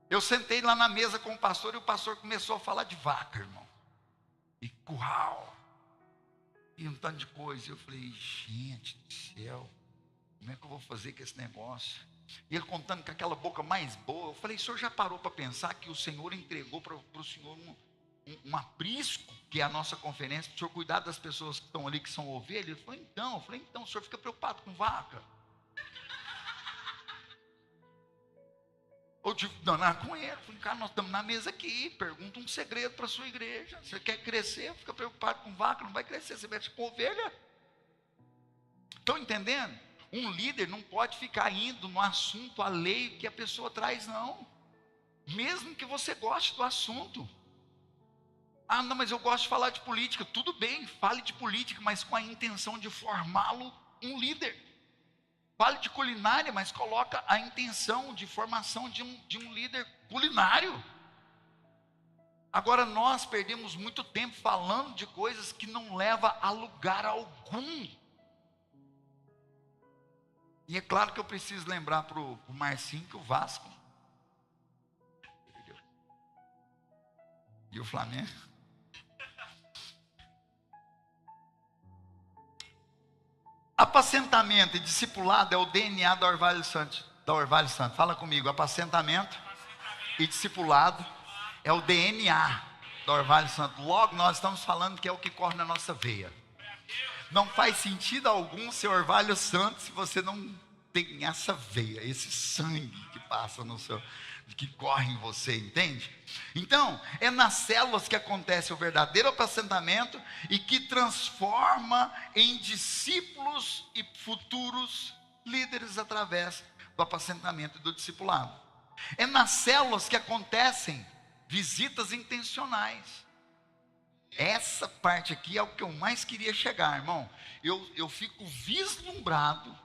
Eu sentei lá na mesa com o pastor e o pastor começou a falar de vaca, irmão. E curral. E um tanto de coisa. Eu falei, gente do céu, como é que eu vou fazer com esse negócio? E ele contando com aquela boca mais boa. Eu falei, o senhor já parou para pensar que o Senhor entregou para o senhor um aprisco, que é a nossa conferência, para o senhor cuidar das pessoas que estão ali, que são ovelhas? Ele falou, então. Eu falei, então, o senhor fica preocupado com vaca? Eu tive que danar com ele. Eu falei, cara, nós estamos na mesa aqui, pergunta um segredo para a sua igreja. Você quer crescer, fica preocupado com vaca, não vai crescer, você mexe com ovelha. Estão entendendo? Um líder não pode ficar indo no assunto alheio que a pessoa traz, não. Mesmo que você goste do assunto. Não, mas eu gosto de falar de política. Tudo bem, fale de política, mas com a intenção de formá-lo um líder. Fale de culinária, mas coloca a intenção de formação de um líder culinário. Agora nós perdemos muito tempo falando de coisas que não levam a lugar algum. E é claro que eu preciso lembrar para o Marcinho que o Vasco e o Flamengo apacentamento e discipulado é o DNA da Orvalho Santo. Fala comigo, apacentamento e discipulado é o DNA da Orvalho Santo. Logo nós estamos falando que é o que corre na nossa veia. Não faz sentido algum ser Orvalho Santo se você não tem essa veia, esse sangue que passa no seu, que corre em você, entende? Então, é nas células que acontece o verdadeiro apacentamento e que transforma em discípulos e futuros líderes através do apacentamento e do discipulado. É nas células que acontecem visitas intencionais. Essa parte aqui é o que eu mais queria chegar, irmão. Eu fico vislumbrado,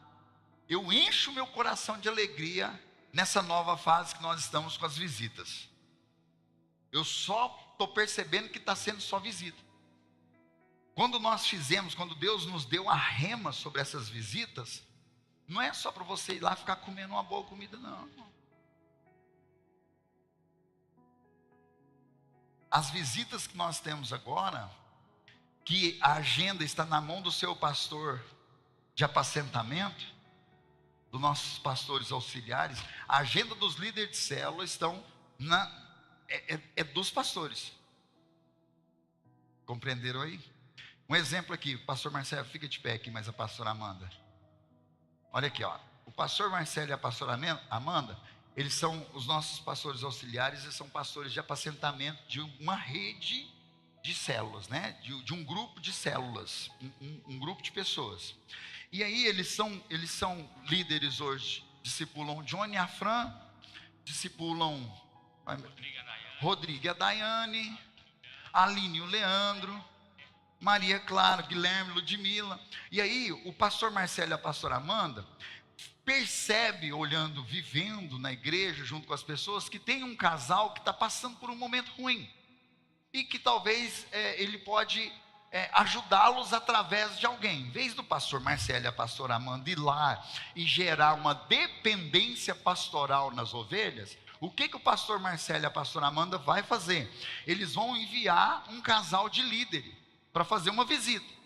eu encho meu coração de alegria nessa nova fase que nós estamos com as visitas. Eu só estou percebendo que está sendo só visita. Quando Deus nos deu a rema sobre essas visitas, não é só para você ir lá ficar comendo uma boa comida, não. As visitas que nós temos agora, que a agenda está na mão do seu pastor de apacentamento, dos nossos pastores auxiliares, a agenda dos líderes de célula estão dos pastores. Compreenderam aí? Um exemplo aqui, o pastor Marcelo, fica de pé aqui, mas a pastora Amanda. Olha aqui, ó. O pastor Marcelo e a pastora Amanda, eles são os nossos pastores auxiliares e são pastores de apacentamento de uma rede de células, né? De um grupo de células, um grupo de pessoas. E aí eles são líderes hoje, discipulam Johnny Afran, discipulam Rodrigo e a Daiane, Aline e o Leandro, Maria Clara, Guilherme, Ludmila. E aí o pastor Marcelo e a pastora Amanda percebe, vivendo na igreja junto com as pessoas, que tem um casal que está passando por um momento ruim e que talvez ele pode ajudá-los através de alguém. Em vez do pastor Marcelo e a pastora Amanda ir lá e gerar uma dependência pastoral nas ovelhas, o que o pastor Marcelo e a pastora Amanda vai fazer? Eles vão enviar um casal de líderes para fazer uma visita.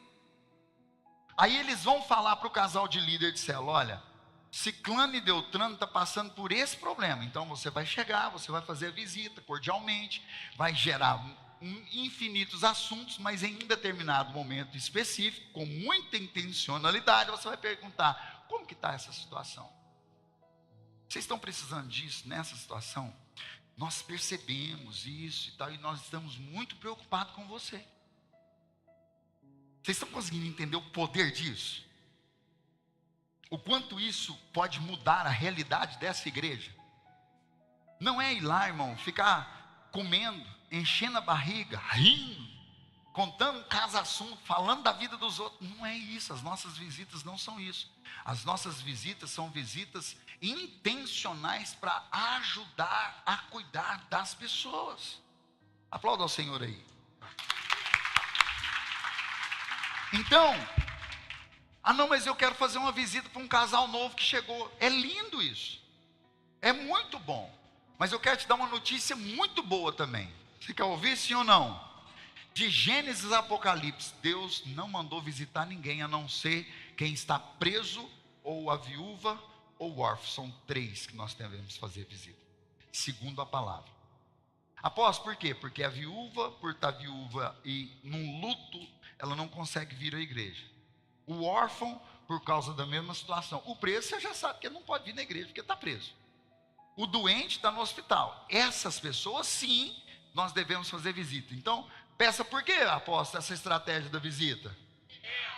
Aí eles vão falar para o casal de líder de célula: olha, Ciclano e Beltrano está passando por esse problema. Então você vai chegar, você vai fazer a visita cordialmente, vai gerar infinitos assuntos, mas em um determinado momento específico, com muita intencionalidade, você vai perguntar: como que está essa situação? Vocês estão precisando disso nessa situação? Nós percebemos isso e tal, e nós estamos muito preocupados com você. Vocês estão conseguindo entender o poder disso? O quanto isso pode mudar a realidade dessa igreja? Não é ir lá, irmão, ficar comendo, enchendo a barriga, rindo, contando cada assunto, falando da vida dos outros. Não é isso. As nossas visitas não são isso. As nossas visitas são visitas intencionais para ajudar a cuidar das pessoas. Aplauda ao Senhor aí. Então, não, mas eu quero fazer uma visita para um casal novo que chegou. É lindo isso. É muito bom. Mas eu quero te dar uma notícia muito boa também. Você quer ouvir, sim ou não? De Gênesis a Apocalipse, Deus não mandou visitar ninguém, a não ser quem está preso, ou a viúva, ou o órfão. São 3 que nós devemos fazer visita, segundo a palavra. Apóstolo, por quê? Porque a viúva, por estar viúva e num luto, ela não consegue vir à igreja. O órfão, por causa da mesma situação. O preso, você já sabe que ele não pode vir na igreja, porque está preso. O doente está no hospital. Essas pessoas, sim, nós devemos fazer visita. Então, peça por quê, apóstolo, essa estratégia da visita?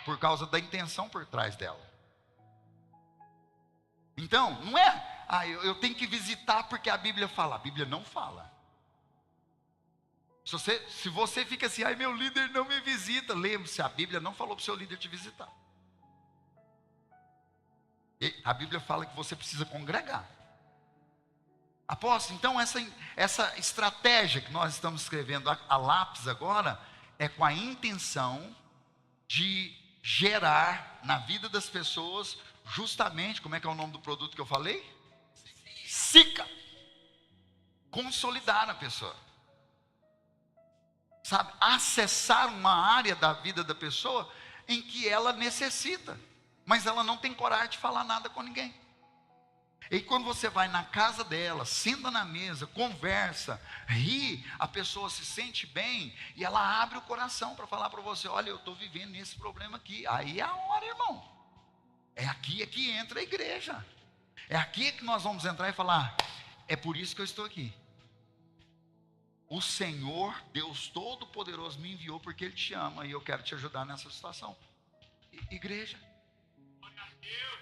Por causa da intenção por trás dela. Então, não é, eu tenho que visitar porque a Bíblia fala. A Bíblia não fala. Se você fica assim: ai, meu líder não me visita, lembre-se, a Bíblia não falou para o seu líder te visitar. E a Bíblia fala que você precisa congregar. Apóstolo, então essa estratégia que nós estamos escrevendo a lápis agora, é com a intenção de gerar na vida das pessoas, justamente, como é que é o nome do produto que eu falei? Sica. Consolidar a pessoa. Sabe, acessar uma área da vida da pessoa em que ela necessita, mas ela não tem coragem de falar nada com ninguém. E quando você vai na casa dela, senta na mesa, conversa, ri, a pessoa se sente bem e ela abre o coração para falar para você: olha, eu estou vivendo esse problema aqui. Aí é a hora, irmão. É aqui que entra a igreja. É aqui que nós vamos entrar e falar: é por isso que eu estou aqui. O Senhor, Deus Todo-Poderoso, me enviou porque Ele te ama e eu quero te ajudar nessa situação. Igreja.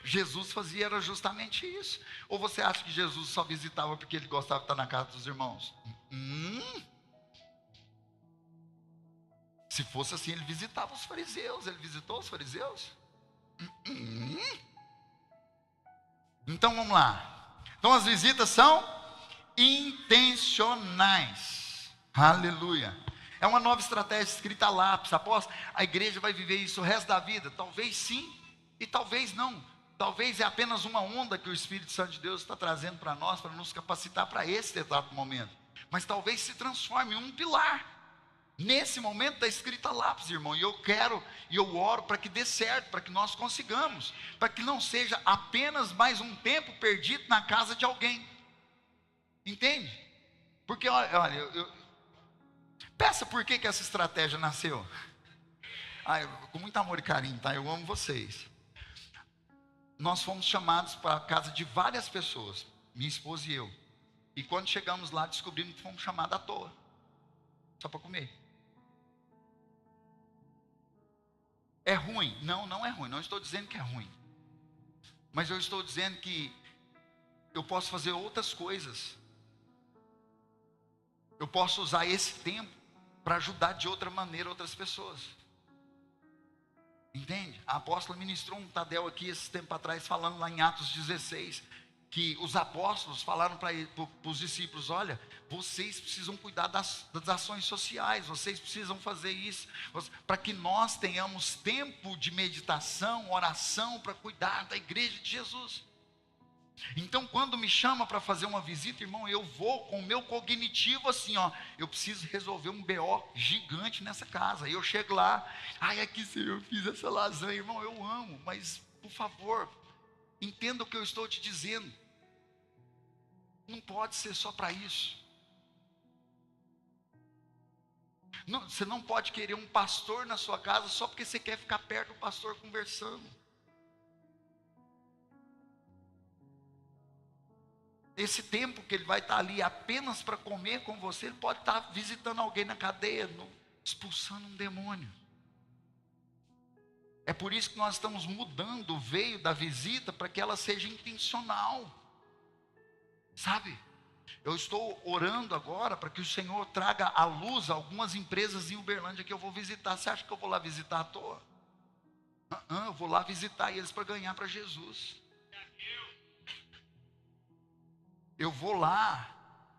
Jesus fazia era justamente isso. Ou você acha que Jesus só visitava porque Ele gostava de estar na casa dos irmãos? Se fosse assim, Ele visitava os fariseus. Ele visitou os fariseus? Então vamos lá. Então as visitas são intencionais. Aleluia. É uma nova estratégia escrita a lápis. Após a igreja vai viver isso o resto da vida? Talvez sim, e talvez não. Talvez é apenas uma onda que o Espírito Santo de Deus está trazendo para nós, para nos capacitar para esse exato momento. Mas talvez se transforme em um pilar. Nesse momento está escrita a lápis, irmão. E eu quero, e eu oro para que dê certo, para que nós consigamos, para que não seja apenas mais um tempo perdido na casa de alguém. Entende? Porque olha, peça por que essa estratégia nasceu. Com muito amor e carinho, tá? Eu amo vocês. Nós fomos chamados para a casa de várias pessoas, minha esposa e eu. E quando chegamos lá, descobrimos que fomos chamados à toa, só para comer. É ruim? Não, não é ruim. Não estou dizendo que é ruim. Mas eu estou dizendo que eu posso fazer outras coisas. Eu posso usar esse tempo para ajudar de outra maneira outras pessoas. Entende? A apóstola ministrou um Tadel aqui esse tempo atrás, falando lá em Atos 16, que os apóstolos falaram para os discípulos: olha, vocês precisam cuidar das ações sociais, vocês precisam fazer isso, para que nós tenhamos tempo de meditação, oração, para cuidar da igreja de Jesus. Então, quando me chama para fazer uma visita, irmão, eu vou com o meu cognitivo assim, ó, eu preciso resolver um BO gigante nessa casa. Aí eu chego lá, ai, aqui, Senhor, eu fiz essa lasanha, irmão, eu amo, mas, por favor, entenda o que eu estou te dizendo. Não pode ser só para isso. Não, você não pode querer um pastor na sua casa só porque você quer ficar perto do pastor conversando. Esse tempo que ele vai estar ali apenas para comer com você, ele pode estar visitando alguém na cadeia, expulsando um demônio. É por isso que nós estamos mudando o veio da visita para que ela seja intencional. Sabe? Eu estou orando agora para que o Senhor traga à luz algumas empresas em Uberlândia que eu vou visitar. Você acha que eu vou lá visitar à toa? Eu vou lá visitar eles para ganhar para Jesus. Eu vou lá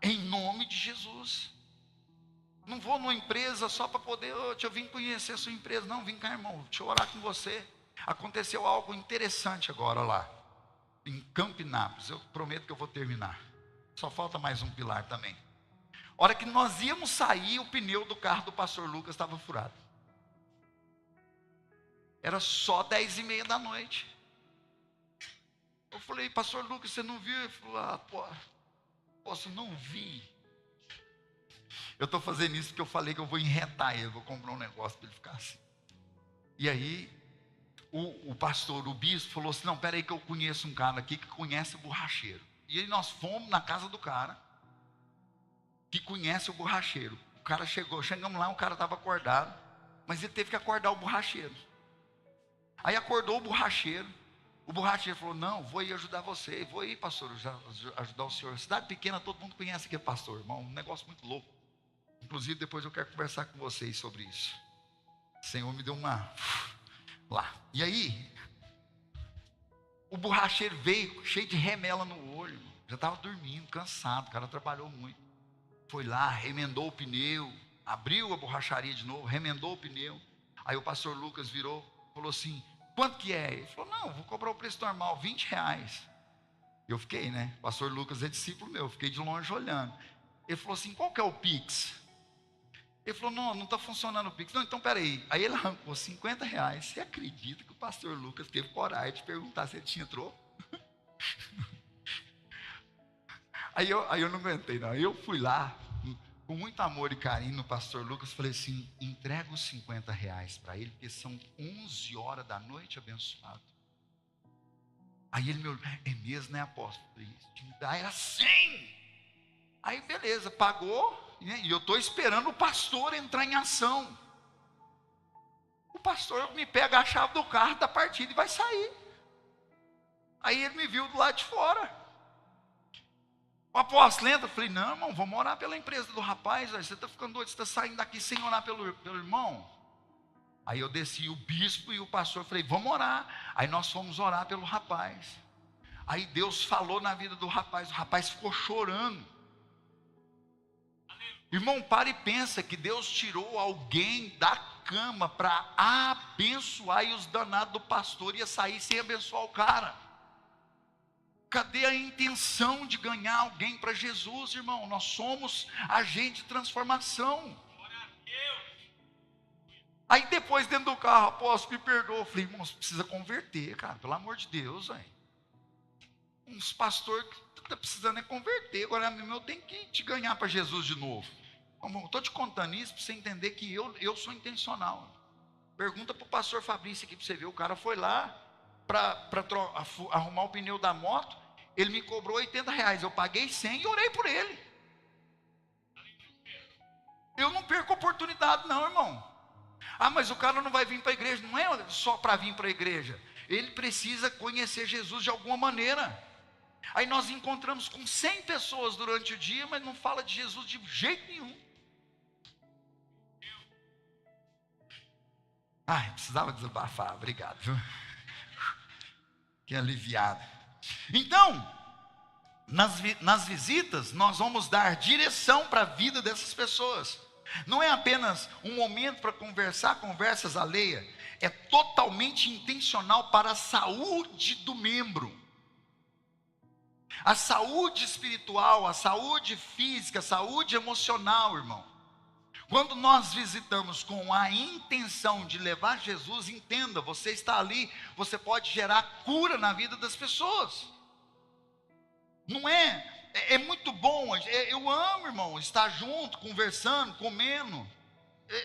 em nome de Jesus. Não vou numa empresa só para poder, eu vim conhecer a sua empresa. Não, vim cá, irmão, deixa eu orar com você. Aconteceu algo interessante agora lá, em Campinápolis. Eu prometo que eu vou terminar. Só falta mais um pilar também. A hora que nós íamos sair, o pneu do carro do pastor Lucas estava furado. Era só 10:30 da noite. Eu falei: pastor Lucas, você não viu? Ele falou: posso, não vi. Eu estou fazendo isso porque eu falei que eu vou enretar ele, vou comprar um negócio para ele ficar assim. E aí, o pastor, o bispo, falou assim: não, peraí que eu conheço um cara aqui que conhece o borracheiro. E aí nós fomos na casa do cara, que conhece o borracheiro. O cara chegamos lá, o cara estava acordado, mas ele teve que acordar o borracheiro. Aí acordou o borracheiro falou: não, vou ir ajudar você, vou ir, pastor, ajudar o senhor. Cidade pequena, todo mundo conhece aquele pastor, irmão, um negócio muito louco. Inclusive, depois eu quero conversar com vocês sobre isso. O Senhor me deu uma... lá. E aí, o borracheiro veio cheio de remela no olho, já estava dormindo, cansado, o cara trabalhou muito. Foi lá, remendou o pneu, abriu a borracharia de novo, remendou o pneu. Aí o pastor Lucas virou, falou assim: quanto que é? Ele falou: não, vou cobrar o preço normal, R$20. Eu fiquei, né? O pastor Lucas é discípulo meu, fiquei de longe olhando. Ele falou assim: qual que é o Pix? Ele falou: não está funcionando o Pix. Não, então peraí. Aí ele arrancou R$50. Você acredita que o pastor Lucas teve coragem de perguntar se ele tinha troco? Aí eu não aguentei, não. Eu fui lá, com muito amor e carinho no pastor Lucas, falei assim: entrega os R$50 para ele, porque são 11 horas da noite, abençoado. Aí ele me olhou: é mesmo, né, apóstolo? Era 100. Aí beleza, pagou, né? E eu estou esperando o pastor entrar em ação. O pastor me pega a chave do carro da partida e vai sair. Aí ele me viu do lado de fora. O apóstolo entra, eu falei: não, irmão, vamos orar pela empresa do rapaz. Você está ficando doido, você está saindo daqui sem orar pelo irmão. Aí eu desci, o bispo e o pastor, falei: vamos orar. Aí nós fomos orar pelo rapaz. Aí Deus falou na vida do rapaz, o rapaz ficou chorando. Irmão, para e pensa que Deus tirou alguém da cama para abençoar, e os danados do pastor ia sair sem abençoar o cara. Cadê a intenção de ganhar alguém para Jesus, irmão? Nós somos agente de transformação. Aí depois, dentro do carro, apóstolo, me perdoa. Eu falei: irmão, você precisa converter, cara, pelo amor de Deus, velho. Uns pastores que estão precisando é converter. Agora eu tenho que te ganhar para Jesus de novo. Estou te contando isso para você entender que eu sou intencional. Pergunta para o pastor Fabrício aqui para você ver. O cara foi lá para arrumar o pneu da moto. Ele me cobrou R$80. Eu paguei 100 e orei por ele. Eu não perco oportunidade não, irmão. Mas o cara não vai vir para a igreja. Não é só para vir para a igreja. Ele precisa conhecer Jesus de alguma maneira. Aí nós encontramos com 100 pessoas durante o dia, mas não fala de Jesus de jeito nenhum. Precisava desabafar, obrigado. Que aliviado. Então, Nas visitas, nós vamos dar direção para a vida dessas pessoas. Não é apenas um momento para conversar, conversas alheias. É totalmente intencional para a saúde do membro. A saúde espiritual, a saúde física, a saúde emocional, irmão. Quando nós visitamos com a intenção de levar Jesus, entenda, você está ali, você pode gerar cura na vida das pessoas. Não é? É muito bom, eu amo, irmão, estar junto, conversando, comendo.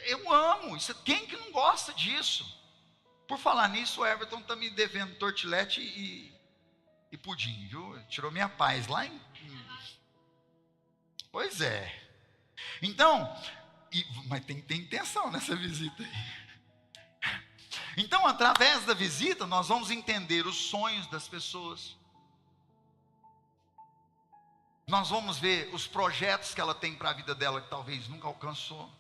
Eu amo, quem que não gosta disso? Por falar nisso, o Everton está me devendo tortilete e pudim, viu? Tirou minha paz lá em... Pois é. Então, mas tem que ter intenção nessa visita aí. Então, através da visita, nós vamos entender os sonhos das pessoas. Nós vamos ver os projetos que ela tem para a vida dela que talvez nunca alcançou.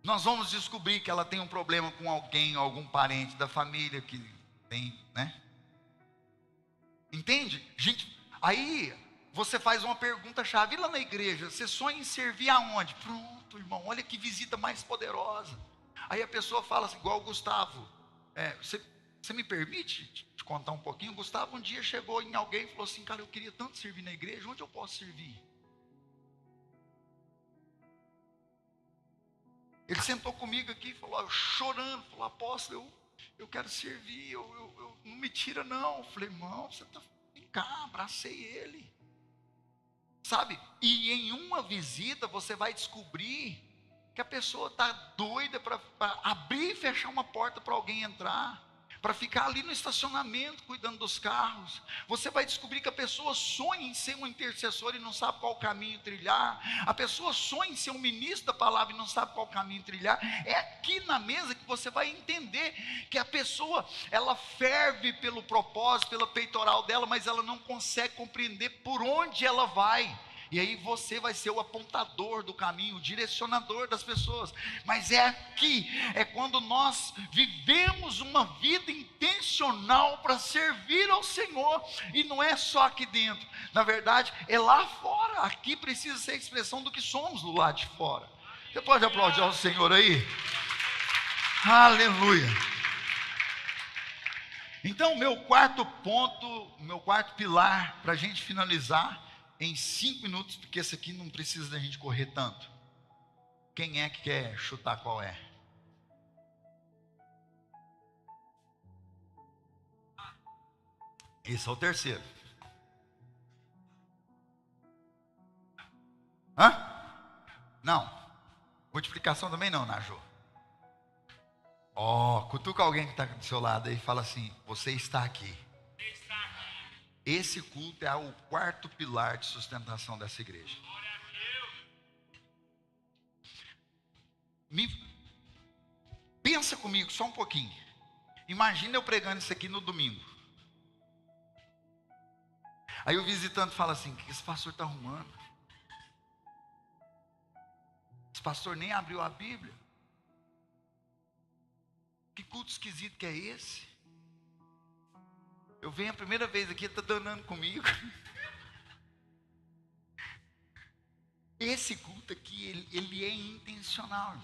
Nós vamos descobrir que ela tem um problema com alguém, algum parente da família que tem, né? Entende? Gente, aí você faz uma pergunta-chave lá na igreja: você sonha em servir aonde? Pronto, irmão, olha que visita mais poderosa. Aí a pessoa fala assim, igual o Gustavo, você me permite te contar um pouquinho? O Gustavo um dia chegou em alguém e falou assim: cara, eu queria tanto servir na igreja, onde eu posso servir? Ele sentou comigo aqui e falou, chorando, falou: apóstolo, eu quero servir, não me tira não. Eu falei: irmão, você está, vem cá, abracei ele. Sabe, e em uma visita você vai descobrir que a pessoa está doida para abrir e fechar uma porta para alguém entrar, para ficar ali no estacionamento cuidando dos carros. Você vai descobrir que a pessoa sonha em ser um intercessor e não sabe qual caminho trilhar. A pessoa sonha em ser um ministro da palavra e não sabe qual caminho trilhar. É aqui na mesa que você vai entender que a pessoa, ela ferve pelo propósito, pela peitoral dela, mas ela não consegue compreender por onde ela vai. E aí você vai ser o apontador do caminho, o direcionador das pessoas. Mas é aqui, é quando nós vivemos uma vida intencional para servir ao Senhor. E não é só aqui dentro, na verdade é lá fora. Aqui precisa ser a expressão do que somos do lado de fora. Você pode aplaudir ao Senhor aí? Aleluia. Então, meu quarto ponto, meu quarto pilar, para a gente finalizar em 5 minutos, porque esse aqui não precisa da gente correr tanto. Quem é que quer chutar qual é? Esse é o terceiro. Hã? Não. Multiplicação também não, Najô. Cutuca alguém que está do seu lado aí e fala assim: você está aqui. Esse culto é o quarto pilar de sustentação dessa igreja. Pensa comigo só um pouquinho. Imagina eu pregando isso aqui no domingo. Aí o visitante fala assim: o que esse pastor está arrumando? Esse pastor nem abriu a Bíblia. Que culto esquisito que é esse? Eu venho a primeira vez aqui, ele está danando comigo. Esse culto aqui, ele é intencional.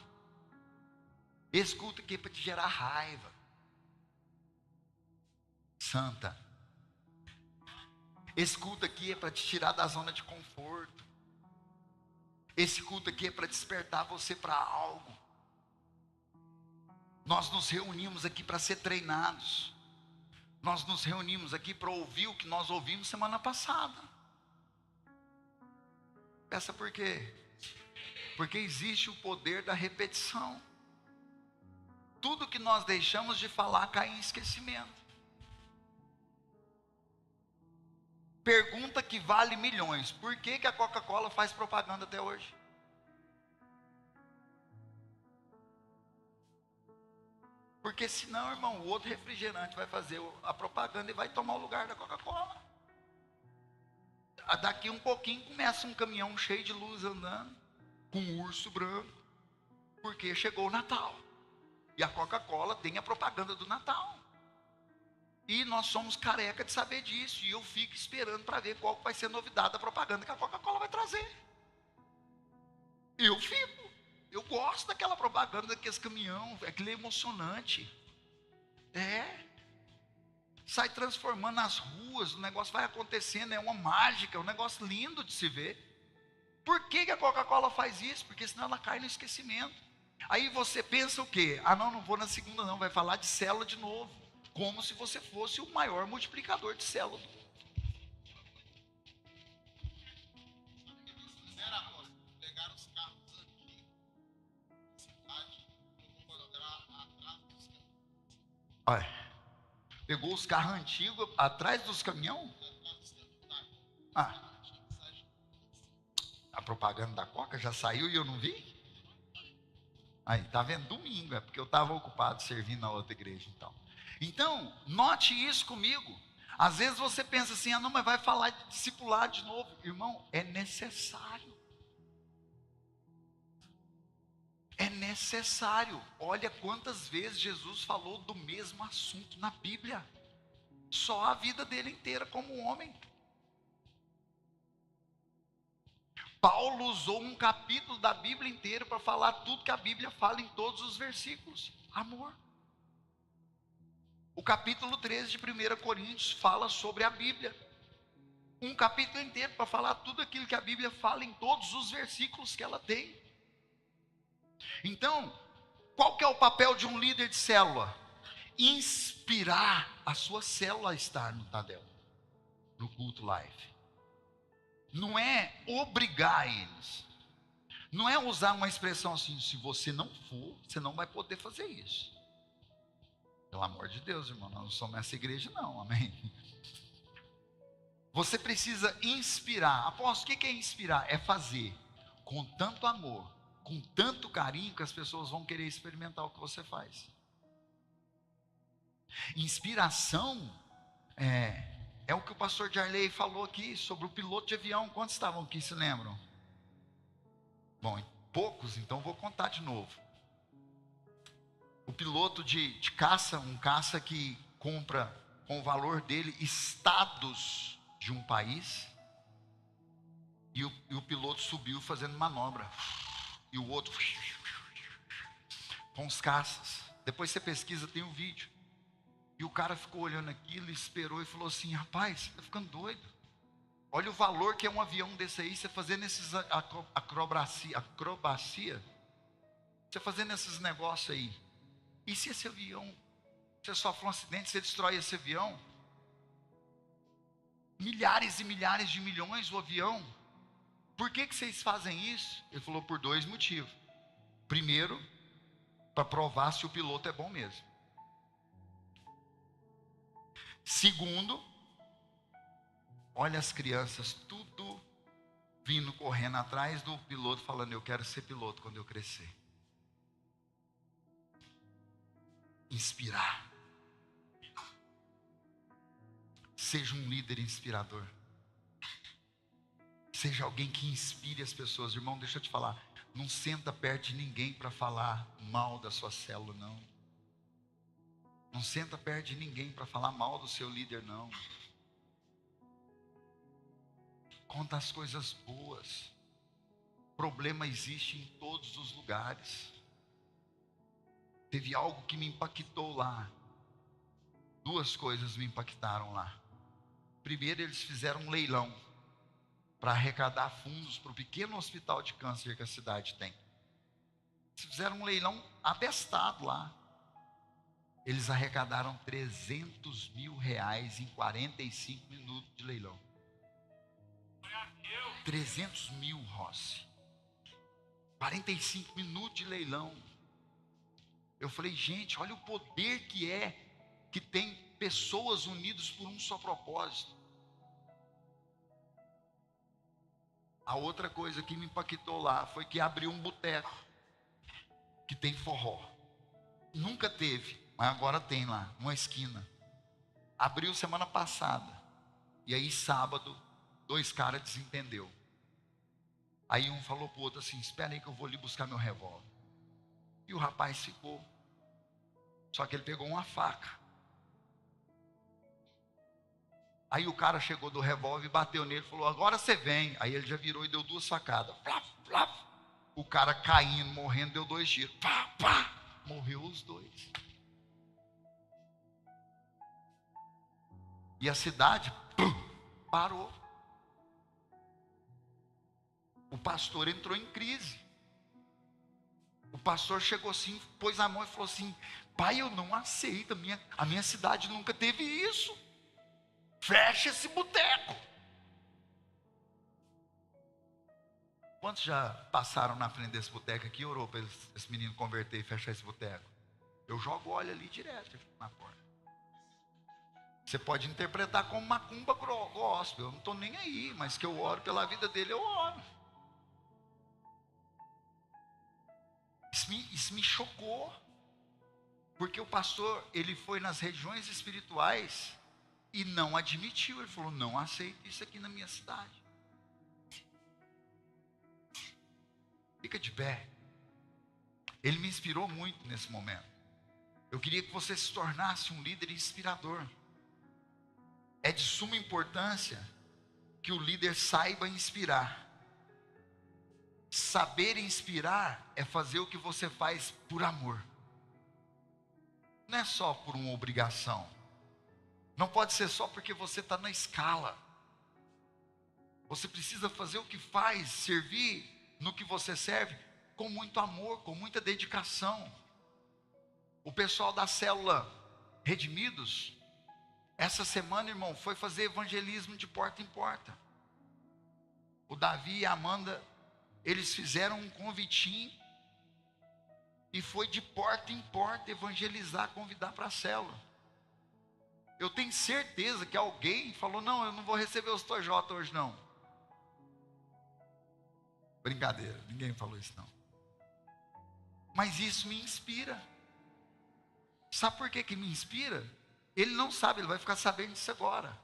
Esse culto aqui é para te gerar raiva santa. Esse culto aqui é para te tirar da zona de conforto. Esse culto aqui é para despertar você para algo. Nós nos reunimos aqui para ser treinados. Nós nos reunimos aqui para ouvir o que nós ouvimos semana passada. Peça por quê? Porque existe o poder da repetição. Tudo que nós deixamos de falar cai em esquecimento. Pergunta que vale milhões: por que a Coca-Cola faz propaganda até hoje? Porque senão, irmão, o outro refrigerante vai fazer a propaganda e vai tomar o lugar da Coca-Cola. Daqui um pouquinho começa um caminhão cheio de luz andando, com um urso branco, porque chegou o Natal. E a Coca-Cola tem a propaganda do Natal. E nós somos careca de saber disso. E eu fico esperando para ver qual vai ser a novidade da propaganda que a Coca-Cola vai trazer. Eu fico. Eu gosto daquela propaganda daqueles caminhão. Aquilo é emocionante. Sai transformando nas ruas. O negócio vai acontecendo. É uma mágica. É um negócio lindo de se ver. Por que a Coca-Cola faz isso? Porque senão ela cai no esquecimento. Aí você pensa o quê? Não vou na segunda não. Vai falar de célula de novo. Como se você fosse o maior multiplicador de células. Pegaram os carros antigos da cidade, atrás dos caminhões. Olha, pegou os carros antigos atrás dos caminhões? A propaganda da Coca já saiu e eu não vi? Aí, tá vendo? Domingo, é porque eu estava ocupado servindo na outra igreja então. Então, note isso comigo. Às vezes você pensa assim, não, mas vai falar de discipular de novo. Irmão, é necessário. É necessário. Olha quantas vezes Jesus falou do mesmo assunto na Bíblia. Só a vida dele inteira como homem. Paulo usou um capítulo da Bíblia inteira para falar tudo que a Bíblia fala em todos os versículos. Amor. O capítulo 13 de 1 Coríntios fala sobre a Bíblia. Um capítulo inteiro para falar tudo aquilo que a Bíblia fala em todos os versículos que ela tem. Então, qual que é o papel de um líder de célula? Inspirar a sua célula a estar no Tadel, no culto live. Não é obrigar eles. Não é usar uma expressão assim, se você não for, você não vai poder fazer isso. Pelo amor de Deus, irmão, nós não somos essa igreja não, amém? Você precisa inspirar. Apóstolo, o que é inspirar? É fazer com tanto amor, com tanto carinho, que as pessoas vão querer experimentar o que você faz. Inspiração é o que o pastor Jarley falou aqui sobre o piloto de avião. Quantos estavam aqui, se lembram? Bom, poucos, então vou contar de novo. O piloto de caça, um caça que compra com o valor dele estados de um país, e o piloto subiu fazendo manobra, e o outro com os caças. Depois você pesquisa, tem um vídeo. E o cara ficou olhando aquilo, esperou e falou assim, rapaz, você está ficando doido. Olha o valor que é um avião desse aí, você fazendo esses acrobacia, você fazendo esses negócios aí. E se esse avião, você sofre um acidente, você destrói esse avião? Milhares e milhares de milhões o avião. Por que vocês fazem isso? Ele falou, por 2 motivos. Primeiro, para provar se o piloto é bom mesmo. Segundo, olha as crianças tudo vindo correndo atrás do piloto, falando, eu quero ser piloto quando eu crescer. Inspirar. Seja um líder inspirador. Seja alguém que inspire as pessoas. Irmão, deixa eu te falar, não senta perto de ninguém para falar mal da sua célula, não. Não senta perto de ninguém para falar mal do seu líder, não. Conta as coisas boas. Problema existe em todos os lugares. Teve algo que me impactou lá. 2 coisas me impactaram lá. Primeiro, eles fizeram um leilão para arrecadar fundos para o pequeno hospital de câncer que a cidade tem. Eles fizeram um leilão abestado lá. Eles arrecadaram R$300 mil em 45 minutos de leilão. 300 mil, Rossi. 45 minutos de leilão. Eu falei, gente, olha o poder que tem pessoas unidas por um só propósito. A outra coisa que me impactou lá foi que abriu um boteco que tem forró. Nunca teve, mas agora tem lá, numa esquina. Abriu semana passada. E aí sábado, 2 caras desentendeu. Aí um falou pro outro assim, espera aí que eu vou ali buscar meu revólver. E o rapaz ficou. Só que ele pegou uma faca. Aí o cara chegou do revólver, bateu nele e falou: agora você vem. Aí ele já virou e deu 2 facadas. Plá, plá. O cara caindo, morrendo, deu 2 tiros. Pá, pá. Morreu os 2. E a cidade parou. O pastor entrou em crise. O pastor chegou assim, pôs a mão e falou assim: pai, eu não aceito, a minha cidade nunca teve isso. Fecha esse boteco. Quantos já passaram na frente desse boteco aqui e orou para esse menino converter e fechar esse boteco? Eu jogo óleo ali direto na porta. Você pode interpretar como macumba gospel, eu não estou nem aí, mas que eu oro pela vida dele, eu oro. Isso me chocou, porque o pastor, ele foi nas regiões espirituais e não admitiu, ele falou: não aceito isso aqui na minha cidade. Fica de pé. Ele me inspirou muito nesse momento. Eu queria que você se tornasse um líder inspirador. É de suma importância que o líder saiba inspirar. Saber inspirar é fazer o que você faz por amor. Não é só por uma obrigação. Não pode ser só porque você está na escala. Você precisa fazer o que faz, servir no que você serve, com muito amor, com muita dedicação. O pessoal da célula Redimidos, essa semana, irmão, foi fazer evangelismo de porta em porta. O Davi e a Amanda, eles fizeram um convitinho e foi de porta em porta evangelizar, convidar para a célula. Eu tenho certeza que alguém falou: não, eu não vou receber os Toyota hoje não. Brincadeira, ninguém falou isso não. Mas isso me inspira. Sabe por que me inspira? Ele não sabe, ele vai ficar sabendo disso agora.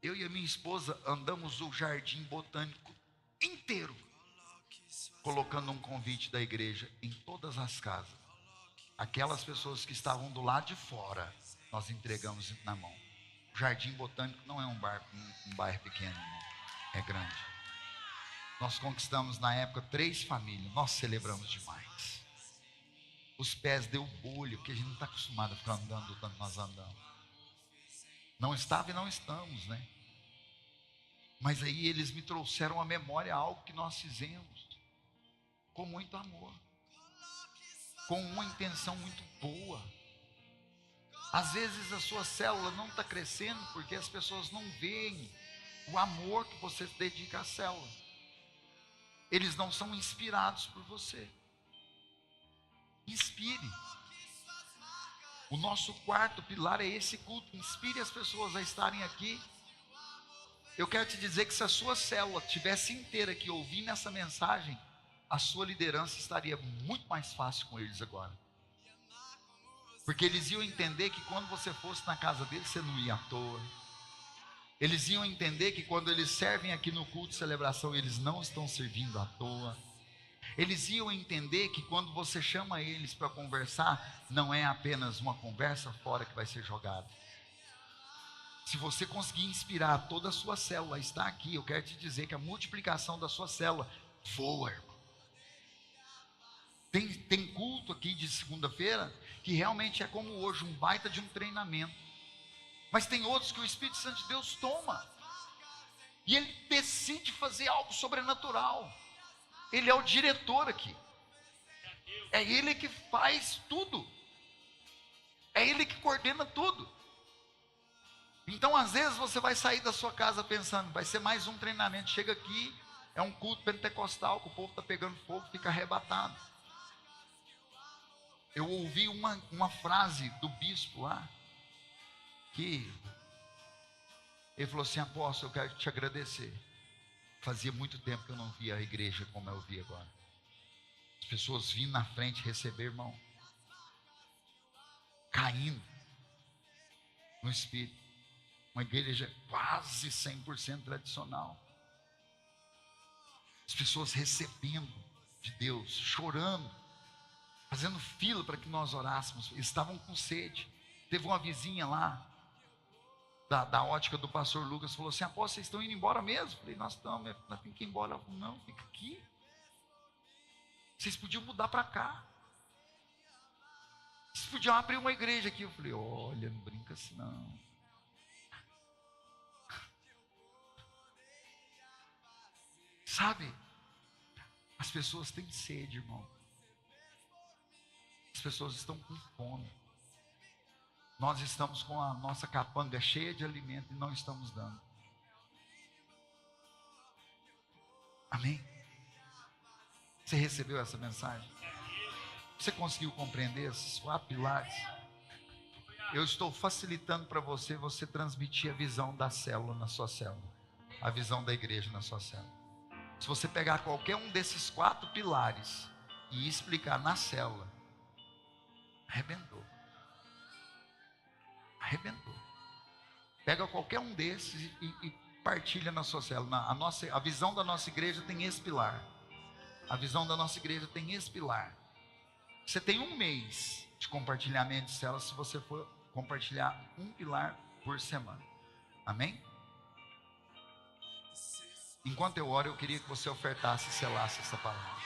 Eu e a minha esposa andamos o jardim botânico inteiro, colocando um convite da igreja em todas as casas. Aquelas pessoas que estavam do lado de fora, nós entregamos na mão. O jardim botânico não é um bairro pequeno, não. É grande. Nós conquistamos na época 3 famílias, nós celebramos demais. Os pés deu bolha, porque a gente não está acostumado a ficar andando tanto nós andamos. Não estava e não estamos, né? Mas aí eles me trouxeram à memória algo que nós fizemos, com muito amor, com uma intenção muito boa. Às vezes a sua célula não está crescendo, porque as pessoas não veem o amor que você dedica à célula. Eles não são inspirados por você. Inspire. O nosso 4º pilar é esse culto. Inspire as pessoas a estarem aqui. Eu quero te dizer que se a sua célula estivesse inteira aqui ouvindo essa mensagem, a sua liderança estaria muito mais fácil com eles agora. Porque eles iam entender que quando você fosse na casa deles, você não ia à toa. Eles iam entender que quando eles servem aqui no culto de celebração, eles não estão servindo à toa. Eles iam entender que quando você chama eles para conversar, não é apenas uma conversa fora que vai ser jogada. Se você conseguir inspirar toda a sua célula a estar aqui, eu quero te dizer que a multiplicação da sua célula voa, irmão. Tem culto aqui de segunda-feira que realmente é como hoje, um baita de um treinamento. Mas tem outros que o Espírito Santo de Deus toma e ele decide fazer algo sobrenatural. Ele é o diretor aqui. É ele que faz tudo. É ele que coordena tudo. Então às vezes você vai sair da sua casa pensando: vai ser mais um treinamento. Chega aqui, é um culto pentecostal, que o povo está pegando fogo, fica arrebatado. Eu ouvi uma frase do bispo lá, que ele falou assim: apóstolo, eu quero te agradecer. Fazia muito tempo que eu não via a igreja como eu vi agora. As pessoas vindo na frente receber, irmão, caindo no Espírito. Uma igreja quase 100% tradicional. As pessoas recebendo de Deus, chorando, fazendo fila para que nós orássemos. Eles estavam com sede. Teve uma vizinha lá, da ótica do pastor Lucas falou assim: apóstolo, vocês estão indo embora mesmo? Eu falei: nós estamos, nós temos que ir embora. Ela falou: não, fica aqui. Vocês podiam mudar para cá. Vocês podiam abrir uma igreja aqui. Eu falei: olha, não brinca assim não. Sabe, as pessoas têm sede, irmão. As pessoas estão com fome. Nós estamos com a nossa capanga cheia de alimento e não estamos dando. Amém? Você recebeu essa mensagem? Você conseguiu compreender esses 4 pilares? Eu estou facilitando para você transmitir a visão da célula na sua célula, a visão da igreja na sua célula. Se você pegar qualquer um desses 4 pilares e explicar na célula, arrebentou. Arrebentou. Pega qualquer um desses e partilha na sua célula. A visão da nossa igreja tem esse pilar. A visão da nossa igreja tem esse pilar. Você tem um mês de compartilhamento de célula se você for compartilhar um pilar por semana. Amém? Enquanto eu oro, eu queria que você ofertasse e selasse essa palavra.